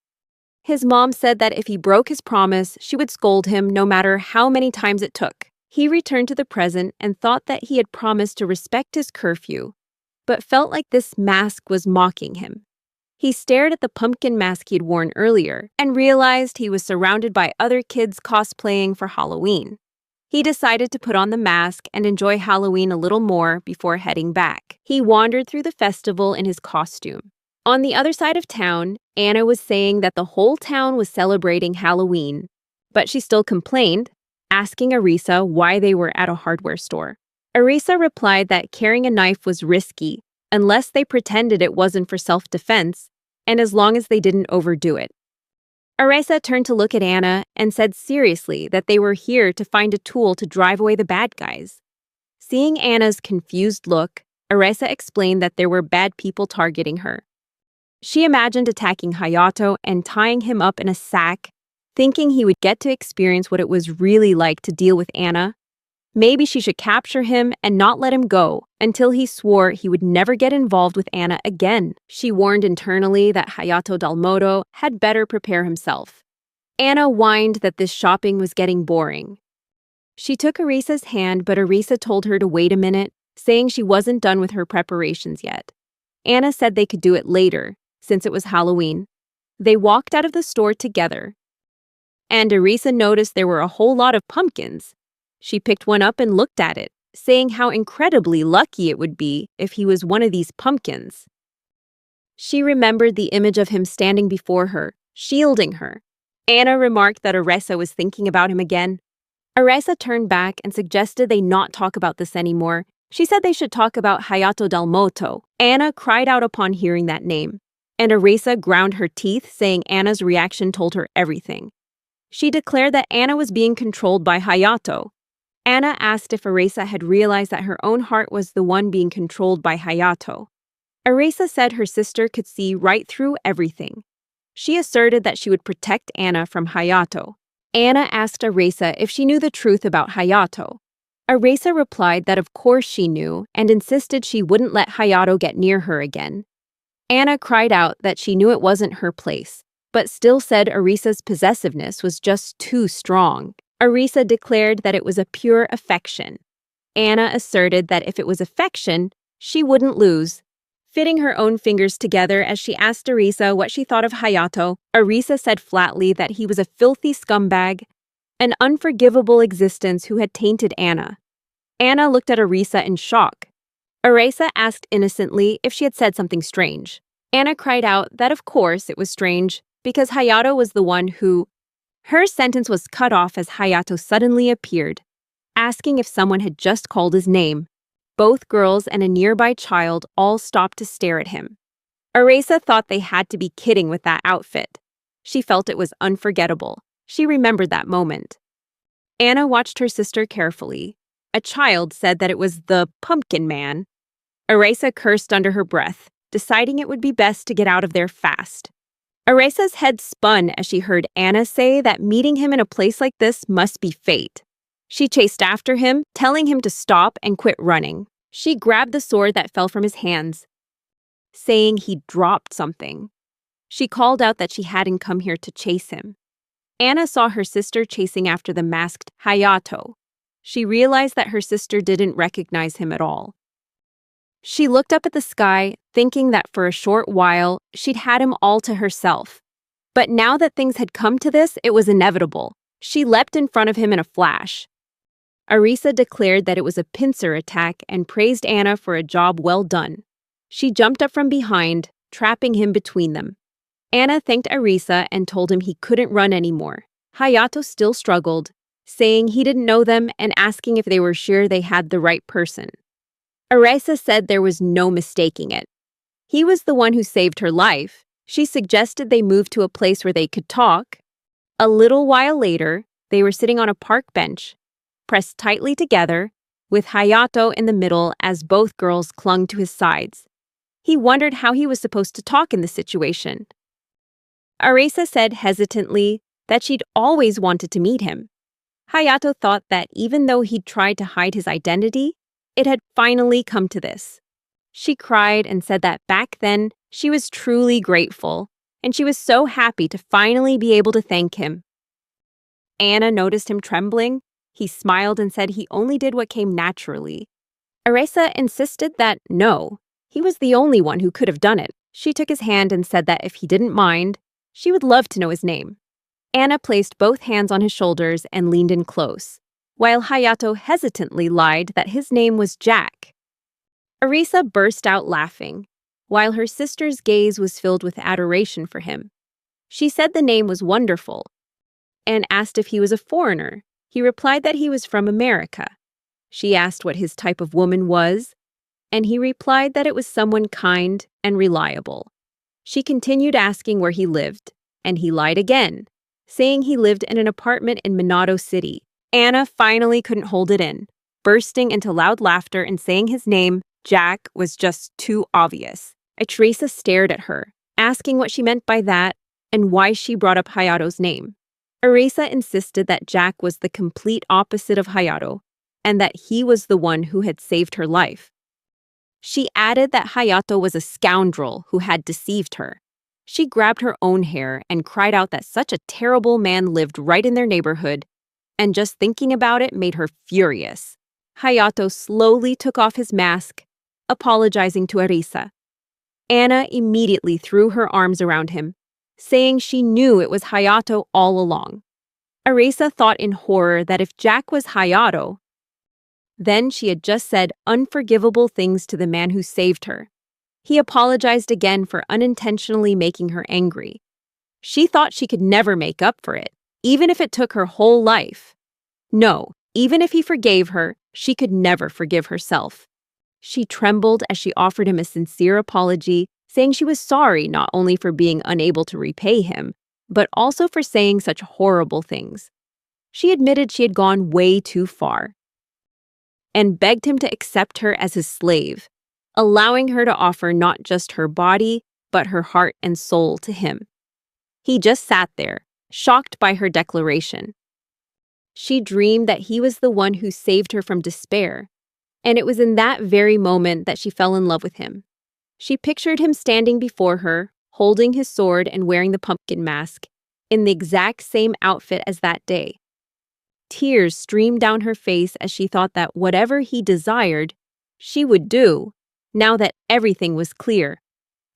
His mom said that if he broke his promise, she would scold him no matter how many times it took. He returned to the present and thought that he had promised to respect his curfew, but felt like this mask was mocking him. He stared at the pumpkin mask he'd worn earlier and realized he was surrounded by other kids cosplaying for Halloween. He decided to put on the mask and enjoy Halloween a little more before heading back. He wandered through the festival in his costume. On the other side of town, Anna was saying that the whole town was celebrating Halloween, but she still complained, asking Arisa why they were at a hardware store. Arisa replied that carrying a knife was risky unless they pretended it wasn't for self-defense and as long as they didn't overdo it. Arisa turned to look at Anna and said seriously that they were here to find a tool to drive away the bad guys. Seeing Anna's confused look, Arisa explained that there were bad people targeting her. She imagined attacking Hayato and tying him up in a sack, thinking he would get to experience what it was really like to deal with Anna. Maybe she should capture him and not let him go until he swore he would never get involved with Anna again. She warned internally that Hayato Dalmoto had better prepare himself. Anna whined that this shopping was getting boring. She took Arisa's hand, but Arisa told her to wait a minute, saying she wasn't done with her preparations yet. Anna said they could do it later, since it was Halloween. They walked out of the store together, and Arisa noticed there were a whole lot of pumpkins. She picked one up and looked at it, saying how incredibly lucky it would be if he was one of these pumpkins. She remembered the image of him standing before her, shielding her. Anna remarked that Arisa was thinking about him again. Arisa turned back and suggested they not talk about this anymore. She said they should talk about Hayato Dalmoto. Anna cried out upon hearing that name, and Arisa ground her teeth, saying Anna's reaction told her everything. She declared that Anna was being controlled by Hayato. Anna asked if Arisa had realized that her own heart was the one being controlled by Hayato. Arisa said her sister could see right through everything. She asserted that she would protect Anna from Hayato. Anna asked Arisa if she knew the truth about Hayato. Arisa replied that of course she knew and insisted she wouldn't let Hayato get near her again. Anna cried out that she knew it wasn't her place, but still said Arisa's possessiveness was just too strong. Arisa declared that it was a pure affection. Anna asserted that if it was affection, she wouldn't lose. Fitting her own fingers together as she asked Arisa what she thought of Hayato, Arisa said flatly that he was a filthy scumbag, an unforgivable existence who had tainted Anna. Anna looked at Arisa in shock. Arisa asked innocently if she had said something strange. Anna cried out that of course it was strange, because Hayato was the one who... Her sentence was cut off as Hayato suddenly appeared, asking if someone had just called his name. Both girls and a nearby child all stopped to stare at him. Arisa thought they had to be kidding with that outfit. She felt it was unforgettable. She remembered that moment. Anna watched her sister carefully. A child said that it was the pumpkin man. Arisa cursed under her breath, deciding it would be best to get out of there fast. Arisa's head spun as she heard Anna say that meeting him in a place like this must be fate. She chased after him, telling him to stop and quit running. She grabbed the sword that fell from his hands, saying he dropped something. She called out that she hadn't come here to chase him. Anna saw her sister chasing after the masked Hayato. She realized that her sister didn't recognize him at all. She looked up at the sky, thinking that for a short while, she'd had him all to herself. But now that things had come to this, it was inevitable. She leapt in front of him in a flash. Arisa declared that it was a pincer attack and praised Anna for a job well done. She jumped up from behind, trapping him between them. Anna thanked Arisa and told him he couldn't run anymore. Hayato still struggled, saying he didn't know them and asking if they were sure they had the right person. Arisa said there was no mistaking it. He was the one who saved her life. She suggested they move to a place where they could talk. A little while later, they were sitting on a park bench, pressed tightly together, with Hayato in the middle as both girls clung to his sides. He wondered how he was supposed to talk in the situation. Arisa said hesitantly that she'd always wanted to meet him. Hayato thought that even though he'd tried to hide his identity, it had finally come to this. She cried and said that back then she was truly grateful, and she was so happy to finally be able to thank him. Anna noticed him trembling. He smiled and said he only did what came naturally. Arisa insisted that no, he was the only one who could have done it. She took his hand and said that if he didn't mind, she would love to know his name. Anna placed both hands on his shoulders and leaned in close, while Hayato hesitantly lied that his name was Jack. Arisa burst out laughing, while her sister's gaze was filled with adoration for him. She said the name was wonderful, and asked if he was a foreigner. He replied that he was from America. She asked what his type of woman was, and he replied that it was someone kind and reliable. She continued asking where he lived, and he lied again, saying he lived in an apartment in Minato City. Anna finally couldn't hold it in, bursting into loud laughter and saying his name, Jack, was just too obvious. Teresa stared at her, asking what she meant by that and why she brought up Hayato's name. Arisa insisted that Jack was the complete opposite of Hayato, and that he was the one who had saved her life. She added that Hayato was a scoundrel who had deceived her. She grabbed her own hair and cried out that such a terrible man lived right in their neighborhood, and just thinking about it made her furious. Hayato slowly took off his mask, apologizing to Arisa. Anna immediately threw her arms around him, saying she knew it was Hayato all along. Arisa thought in horror that if Jack was Hayato, then she had just said unforgivable things to the man who saved her. He apologized again for unintentionally making her angry. She thought she could never make up for it, even if it took her whole life. No, even if he forgave her, she could never forgive herself. She trembled as she offered him a sincere apology, saying she was sorry not only for being unable to repay him, but also for saying such horrible things. She admitted she had gone way too far, and begged him to accept her as his slave, allowing her to offer not just her body, but her heart and soul to him. He just sat there, shocked by her declaration. She dreamed that he was the one who saved her from despair, and it was in that very moment that she fell in love with him. She pictured him standing before her, holding his sword and wearing the pumpkin mask, in the exact same outfit as that day. Tears streamed down her face as she thought that whatever he desired, she would do, now that everything was clear.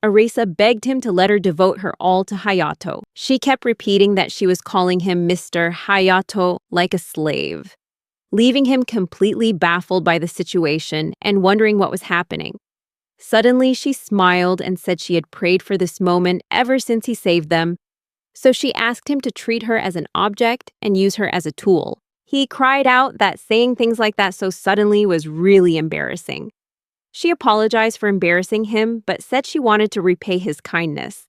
Arisa begged him to let her devote her all to Hayato. She kept repeating that she was calling him Mr. Hayato like a slave, leaving him completely baffled by the situation and wondering what was happening. Suddenly, she smiled and said she had prayed for this moment ever since he saved them, so she asked him to treat her as an object and use her as a tool. He cried out that saying things like that so suddenly was really embarrassing. She apologized for embarrassing him, but said she wanted to repay his kindness.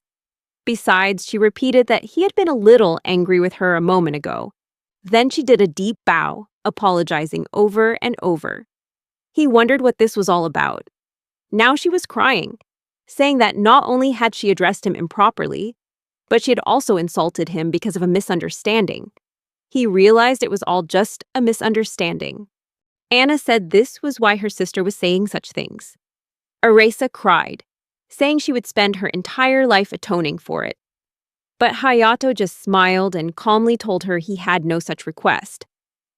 Besides, she repeated that he had been a little angry with her a moment ago. Then she did a deep bow, apologizing over and over. He wondered what this was all about. Now she was crying, saying that not only had she addressed him improperly, but she had also insulted him because of a misunderstanding. He realized it was all just a misunderstanding. Anna said this was why her sister was saying such things. Arisa cried, saying she would spend her entire life atoning for it. But Hayato just smiled and calmly told her he had no such request.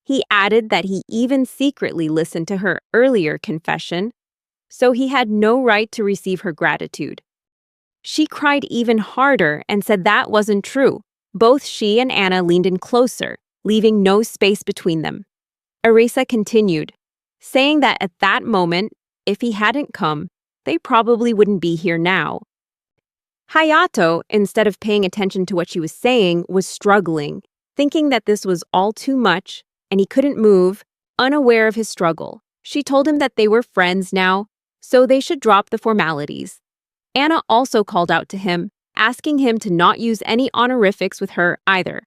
He added that he even secretly listened to her earlier confession, so he had no right to receive her gratitude. She cried even harder and said that wasn't true. Both she and Anna leaned in closer, leaving no space between them. Arisa continued, saying that at that moment, if he hadn't come, they probably wouldn't be here now. Hayato, instead of paying attention to what she was saying, was struggling, thinking that this was all too much, and he couldn't move, unaware of his struggle. She told him that they were friends now, so they should drop the formalities. Anna also called out to him, asking him to not use any honorifics with her either.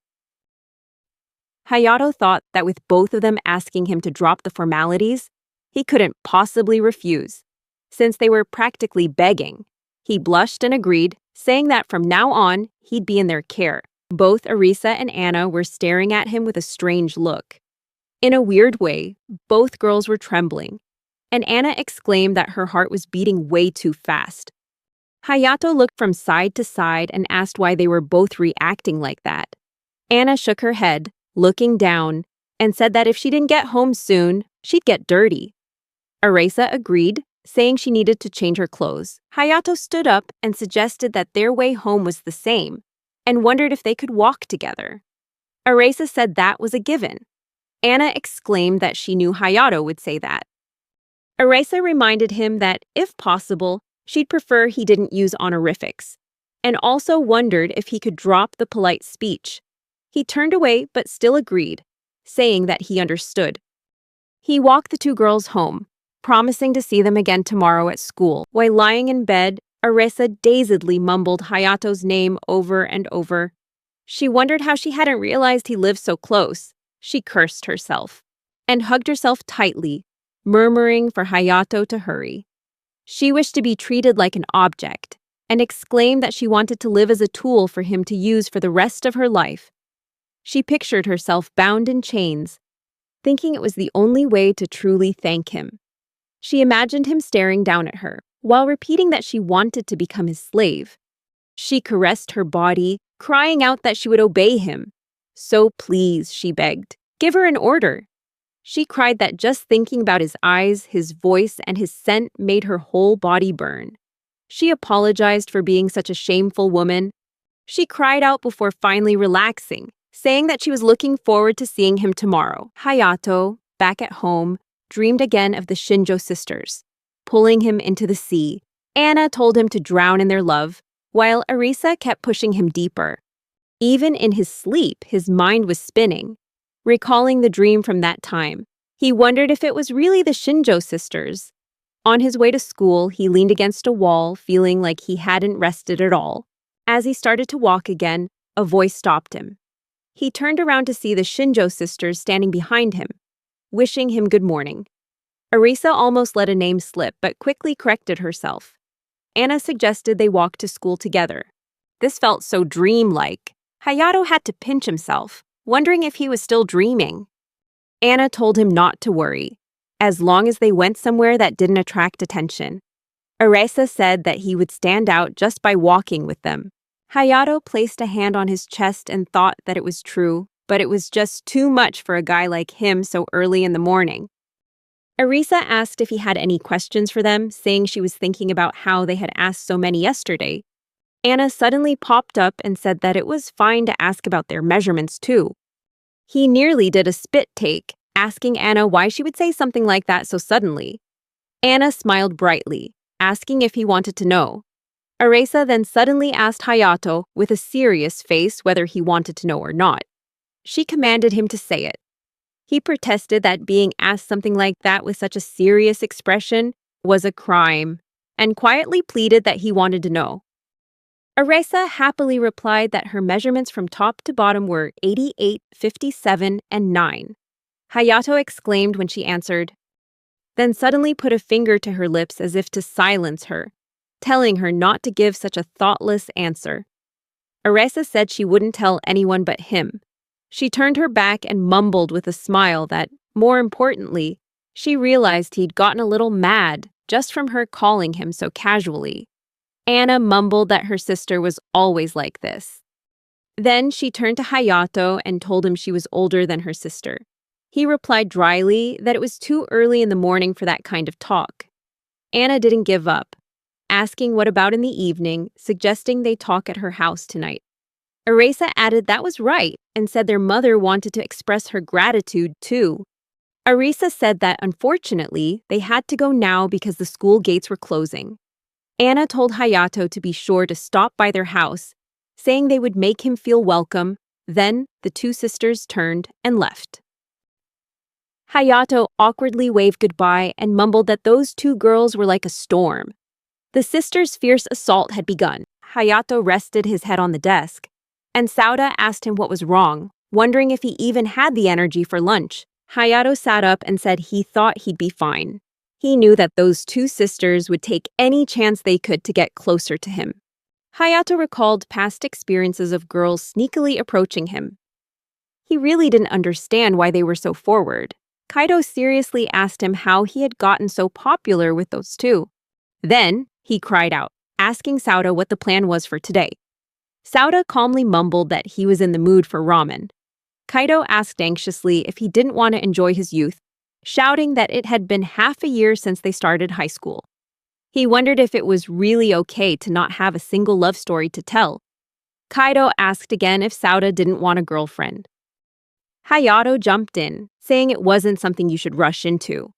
Hayato thought that with both of them asking him to drop the formalities, he couldn't possibly refuse, since they were practically begging. He blushed and agreed, saying that from now on, he'd be in their care. Both Arisa and Anna were staring at him with a strange look. In a weird way, both girls were trembling, and Anna exclaimed that her heart was beating way too fast. Hayato looked from side to side and asked why they were both reacting like that. Anna shook her head, looking down, and said that if she didn't get home soon, she'd get dirty. Arisa agreed, saying she needed to change her clothes. Hayato stood up and suggested that their way home was the same, and wondered if they could walk together. Arisa said that was a given. Anna exclaimed that she knew Hayato would say that. Arisa reminded him that, if possible, she'd prefer he didn't use honorifics, and also wondered if he could drop the polite speech. He turned away but still agreed, saying that he understood. He walked the two girls home, promising to see them again tomorrow at school. While lying in bed, Arisa dazedly mumbled Hayato's name over and over. She wondered how she hadn't realized he lived so close. She cursed herself and hugged herself tightly, murmuring for Hayato to hurry. She wished to be treated like an object and exclaimed that she wanted to live as a tool for him to use for the rest of her life. She pictured herself bound in chains, thinking it was the only way to truly thank him. She imagined him staring down at her, while repeating that she wanted to become his slave. She caressed her body, crying out that she would obey him. So please, she begged, give her an order. She cried that just thinking about his eyes, his voice, and his scent made her whole body burn. She apologized for being such a shameful woman. She cried out before finally relaxing, saying that she was looking forward to seeing him tomorrow. Hayato, back at home, dreamed again of the Shinjo sisters, pulling him into the sea. Anna told him to drown in their love, while Arisa kept pushing him deeper. Even in his sleep, his mind was spinning, recalling the dream from that time. He wondered if it was really the Shinjo sisters. On his way to school, he leaned against a wall, feeling like he hadn't rested at all. As he started to walk again, a voice stopped him. He turned around to see the Shinjo sisters standing behind him, wishing him good morning. Arisa almost let a name slip, but quickly corrected herself. Anna suggested they walk to school together. This felt so dreamlike. Hayato had to pinch himself, wondering if he was still dreaming. Anna told him not to worry, as long as they went somewhere that didn't attract attention. Arisa said that he would stand out just by walking with them. Hayato placed a hand on his chest and thought that it was true, but it was just too much for a guy like him so early in the morning. Arisa asked if he had any questions for them, saying she was thinking about how they had asked so many yesterday. Anna suddenly popped up and said that it was fine to ask about their measurements too. He nearly did a spit take, asking Anna why she would say something like that so suddenly. Anna smiled brightly, asking if he wanted to know. Arisa then suddenly asked Hayato with a serious face whether he wanted to know or not. She commanded him to say it. He protested that being asked something like that with such a serious expression was a crime, and quietly pleaded that he wanted to know. Arisa happily replied that her measurements from top to bottom were 88, 57, and 9. Hayato exclaimed when she answered, then suddenly put a finger to her lips as if to silence her, telling her not to give such a thoughtless answer. Arisa said she wouldn't tell anyone but him. She turned her back and mumbled with a smile that, more importantly, she realized he'd gotten a little mad just from her calling him so casually. Anna mumbled that her sister was always like this. Then she turned to Hayato and told him she was older than her sister. He replied dryly that it was too early in the morning for that kind of talk. Anna didn't give up, asking what about in the evening, suggesting they talk at her house tonight. Arisa added that was right and said their mother wanted to express her gratitude too. Arisa said that unfortunately, they had to go now because the school gates were closing. Anna told Hayato to be sure to stop by their house, saying they would make him feel welcome. Then the two sisters turned and left. Hayato awkwardly waved goodbye and mumbled that those two girls were like a storm. The sisters' fierce assault had begun. Hayato rested his head on the desk, and Sauda asked him what was wrong, wondering if he even had the energy for lunch. Hayato sat up and said he thought he'd be fine. He knew that those two sisters would take any chance they could to get closer to him. Hayato recalled past experiences of girls sneakily approaching him. He really didn't understand why they were so forward. Kaido seriously asked him how he had gotten so popular with those two. Then, he cried out, asking Sauda what the plan was for today. Sauda calmly mumbled that he was in the mood for ramen. Kaido asked anxiously if he didn't want to enjoy his youth, shouting that it had been half a year since they started high school. He wondered if it was really okay to not have a single love story to tell. Kaido asked again if Sauda didn't want a girlfriend. Hayato jumped in, saying it wasn't something you should rush into.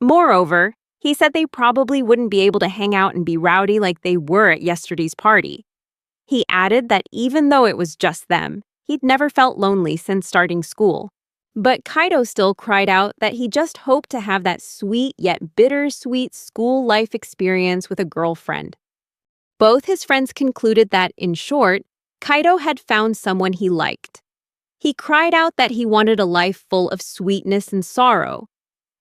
Moreover, he said they probably wouldn't be able to hang out and be rowdy like they were at yesterday's party. He added that even though it was just them, he'd never felt lonely since starting school. But Kaido still cried out that he just hoped to have that sweet yet bittersweet school life experience with a girlfriend. Both his friends concluded that, in short, Kaido had found someone he liked. He cried out that he wanted a life full of sweetness and sorrow.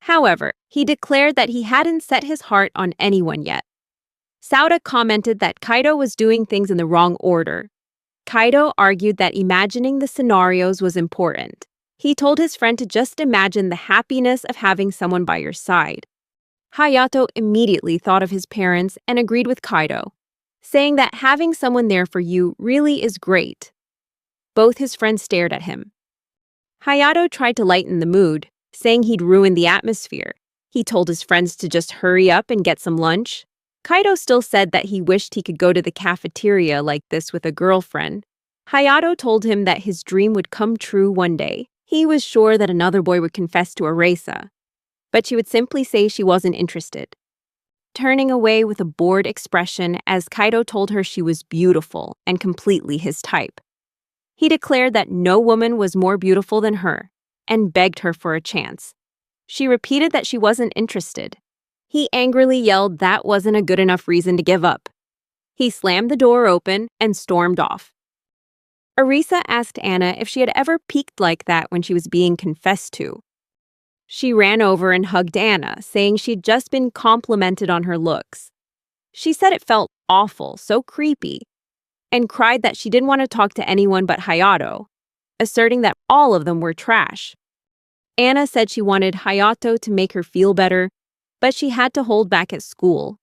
However, he declared that he hadn't set his heart on anyone yet. Sauda commented that Kaido was doing things in the wrong order. Kaido argued that imagining the scenarios was important. He told his friend to just imagine the happiness of having someone by your side. Hayato immediately thought of his parents and agreed with Kaido, saying that having someone there for you really is great. Both his friends stared at him. Hayato tried to lighten the mood, saying he'd ruined the atmosphere. He told his friends to just hurry up and get some lunch. Kaido still said that he wished he could go to the cafeteria like this with a girlfriend. Hayato told him that his dream would come true one day. He was sure that another boy would confess to Arisa, but she would simply say she wasn't interested, turning away with a bored expression as Kaido told her she was beautiful and completely his type. He declared that no woman was more beautiful than her and begged her for a chance. She repeated that she wasn't interested. He angrily yelled that wasn't a good enough reason to give up. He slammed the door open and stormed off. Arisa asked Anna if she had ever peeked like that when she was being confessed to. She ran over and hugged Anna, saying she'd just been complimented on her looks. She said it felt awful, so creepy, and cried that she didn't want to talk to anyone but Hayato, asserting that all of them were trash. Anna said she wanted Hayato to make her feel better, but she had to hold back at school.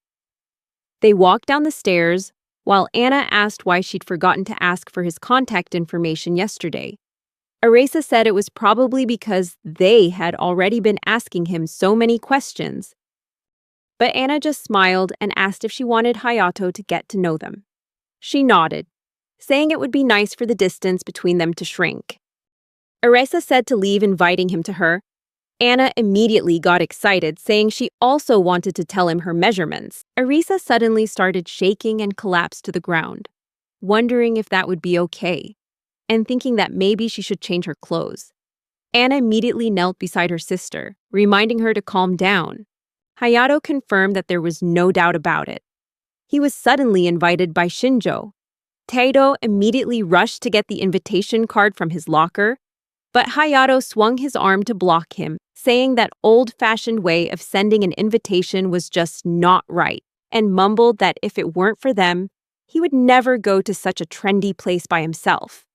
They walked down the stairs, while Anna asked why she'd forgotten to ask for his contact information yesterday. Arisa said it was probably because they had already been asking him so many questions. But Anna just smiled and asked if she wanted Hayato to get to know them. She nodded, saying it would be nice for the distance between them to shrink. Arisa said to leave, inviting him to her. Anna immediately got excited, saying she also wanted to tell him her measurements. Arisa suddenly started shaking and collapsed to the ground, wondering if that would be okay, and thinking that maybe she should change her clothes. Anna immediately knelt beside her sister, reminding her to calm down. Hayato confirmed that there was no doubt about it. He was suddenly invited by Shinjo. Taito immediately rushed to get the invitation card from his locker, but Hayato swung his arm to block him, saying that old-fashioned way of sending an invitation was just not right, and mumbled that if it weren't for them, he would never go to such a trendy place by himself.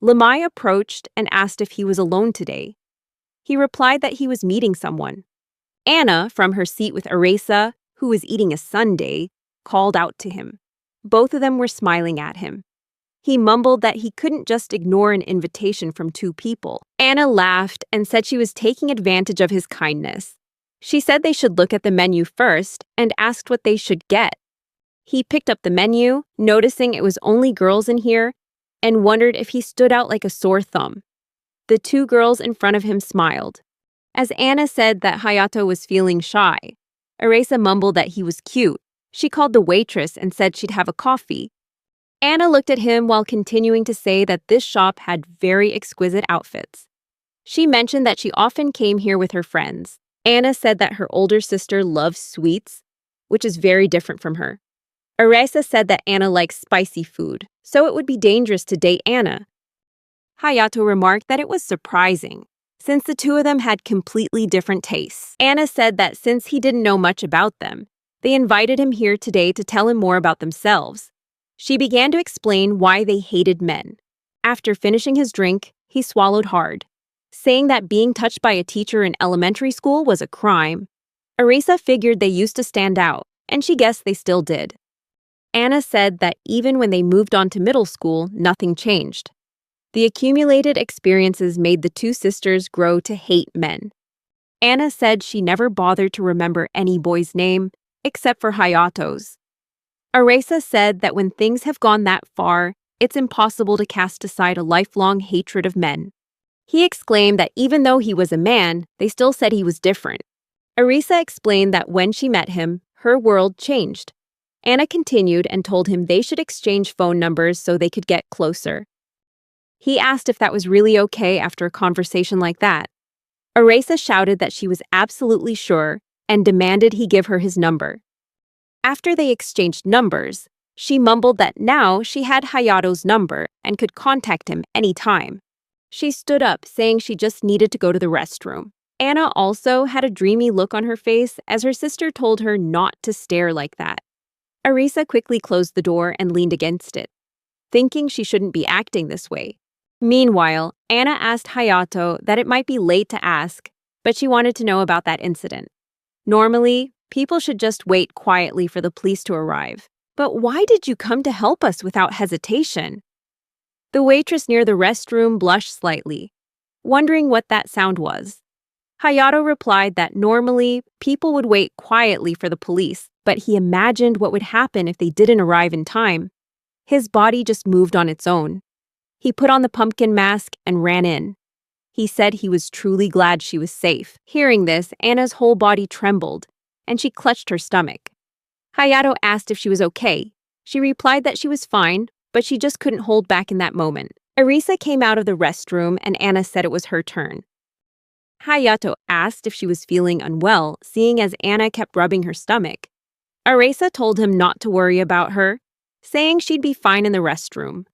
Lamai approached and asked if he was alone today. He replied that he was meeting someone. Anna, from her seat with Arisa, who was eating a sundae, called out to him. Both of them were smiling at him. He mumbled that he couldn't just ignore an invitation from two people. Anna laughed and said she was taking advantage of his kindness. She said they should look at the menu first and asked what they should get. He picked up the menu, noticing it was only girls in here, and wondered if he stood out like a sore thumb. The two girls in front of him smiled. As Anna said that Hayato was feeling shy, Arisa mumbled that he was cute. She called the waitress and said she'd have a coffee. Anna looked at him while continuing to say that this shop had very exquisite outfits. She mentioned that she often came here with her friends. Anna said that her older sister loves sweets, which is very different from her. Arisa said that Anna likes spicy food, so it would be dangerous to date Anna. Hayato remarked that it was surprising, since the two of them had completely different tastes. Anna said that since he didn't know much about them, they invited him here today to tell him more about themselves. She began to explain why they hated men. After finishing his drink, he swallowed hard, saying that being touched by a teacher in elementary school was a crime. Arisa figured they used to stand out, and she guessed they still did. Anna said that even when they moved on to middle school, nothing changed. The accumulated experiences made the two sisters grow to hate men. Anna said she never bothered to remember any boy's name, except for Hayato's. Arisa said that when things have gone that far, it's impossible to cast aside a lifelong hatred of men. He exclaimed that even though he was a man, they still said he was different. Arisa explained that when she met him, her world changed. Anna continued and told him they should exchange phone numbers so they could get closer. He asked if that was really okay after a conversation like that. Arisa shouted that she was absolutely sure and demanded he give her his number. After they exchanged numbers, she mumbled that now she had Hayato's number and could contact him anytime. She stood up, saying she just needed to go to the restroom. Anna also had a dreamy look on her face as her sister told her not to stare like that. Arisa quickly closed the door and leaned against it, thinking she shouldn't be acting this way. Meanwhile, Anna asked Hayato that it might be late to ask, but she wanted to know about that incident. Normally, people should just wait quietly for the police to arrive. But why did you come to help us without hesitation? The waitress near the restroom blushed slightly, wondering what that sound was. Hayato replied that normally people would wait quietly for the police, but he imagined what would happen if they didn't arrive in time. His body just moved on its own. He put on the pumpkin mask and ran in. He said he was truly glad she was safe. Hearing this, Anna's whole body trembled, and she clutched her stomach. Hayato asked if she was okay. She replied that she was fine, but she just couldn't hold back in that moment. Arisa came out of the restroom, and Anna said it was her turn. Hayato asked if she was feeling unwell, seeing as Anna kept rubbing her stomach. Arisa told him not to worry about her, saying she'd be fine in the restroom.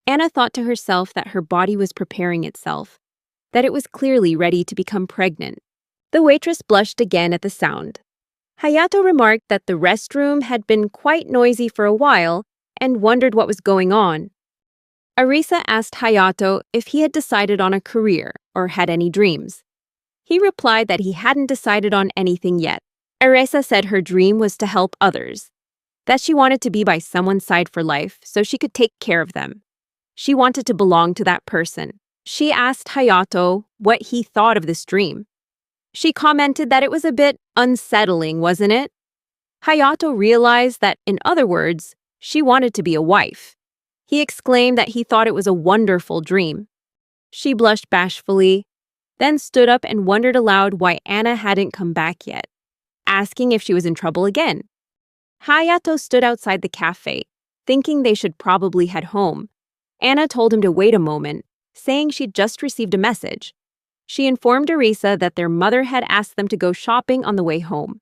Anna thought to herself that her body was preparing itself, that it was clearly ready to become pregnant. The waitress blushed again at the sound. Hayato remarked that the restroom had been quite noisy for a while and wondered what was going on. Arisa asked Hayato if he had decided on a career or had any dreams. He replied that he hadn't decided on anything yet. Arisa said her dream was to help others, that she wanted to be by someone's side for life so she could take care of them. She wanted to belong to that person. She asked Hayato what he thought of this dream. She commented that it was a bit unsettling, wasn't it? Hayato realized that, in other words, she wanted to be a wife. He exclaimed that he thought it was a wonderful dream. She blushed bashfully, then stood up and wondered aloud why Anna hadn't come back yet, asking if she was in trouble again. Hayato stood outside the cafe, thinking they should probably head home. Anna told him to wait a moment, saying she'd just received a message. She informed Arisa that their mother had asked them to go shopping on the way home.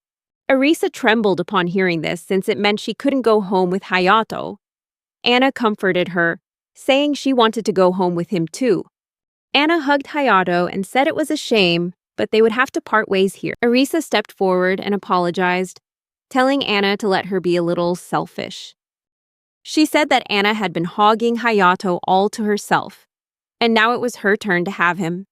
Arisa trembled upon hearing this since it meant she couldn't go home with Hayato. Anna comforted her, saying she wanted to go home with him too. Anna hugged Hayato and said it was a shame, but they would have to part ways here. Arisa stepped forward and apologized, telling Anna to let her be a little selfish. She said that Anna had been hogging Hayato all to herself, and now it was her turn to have him.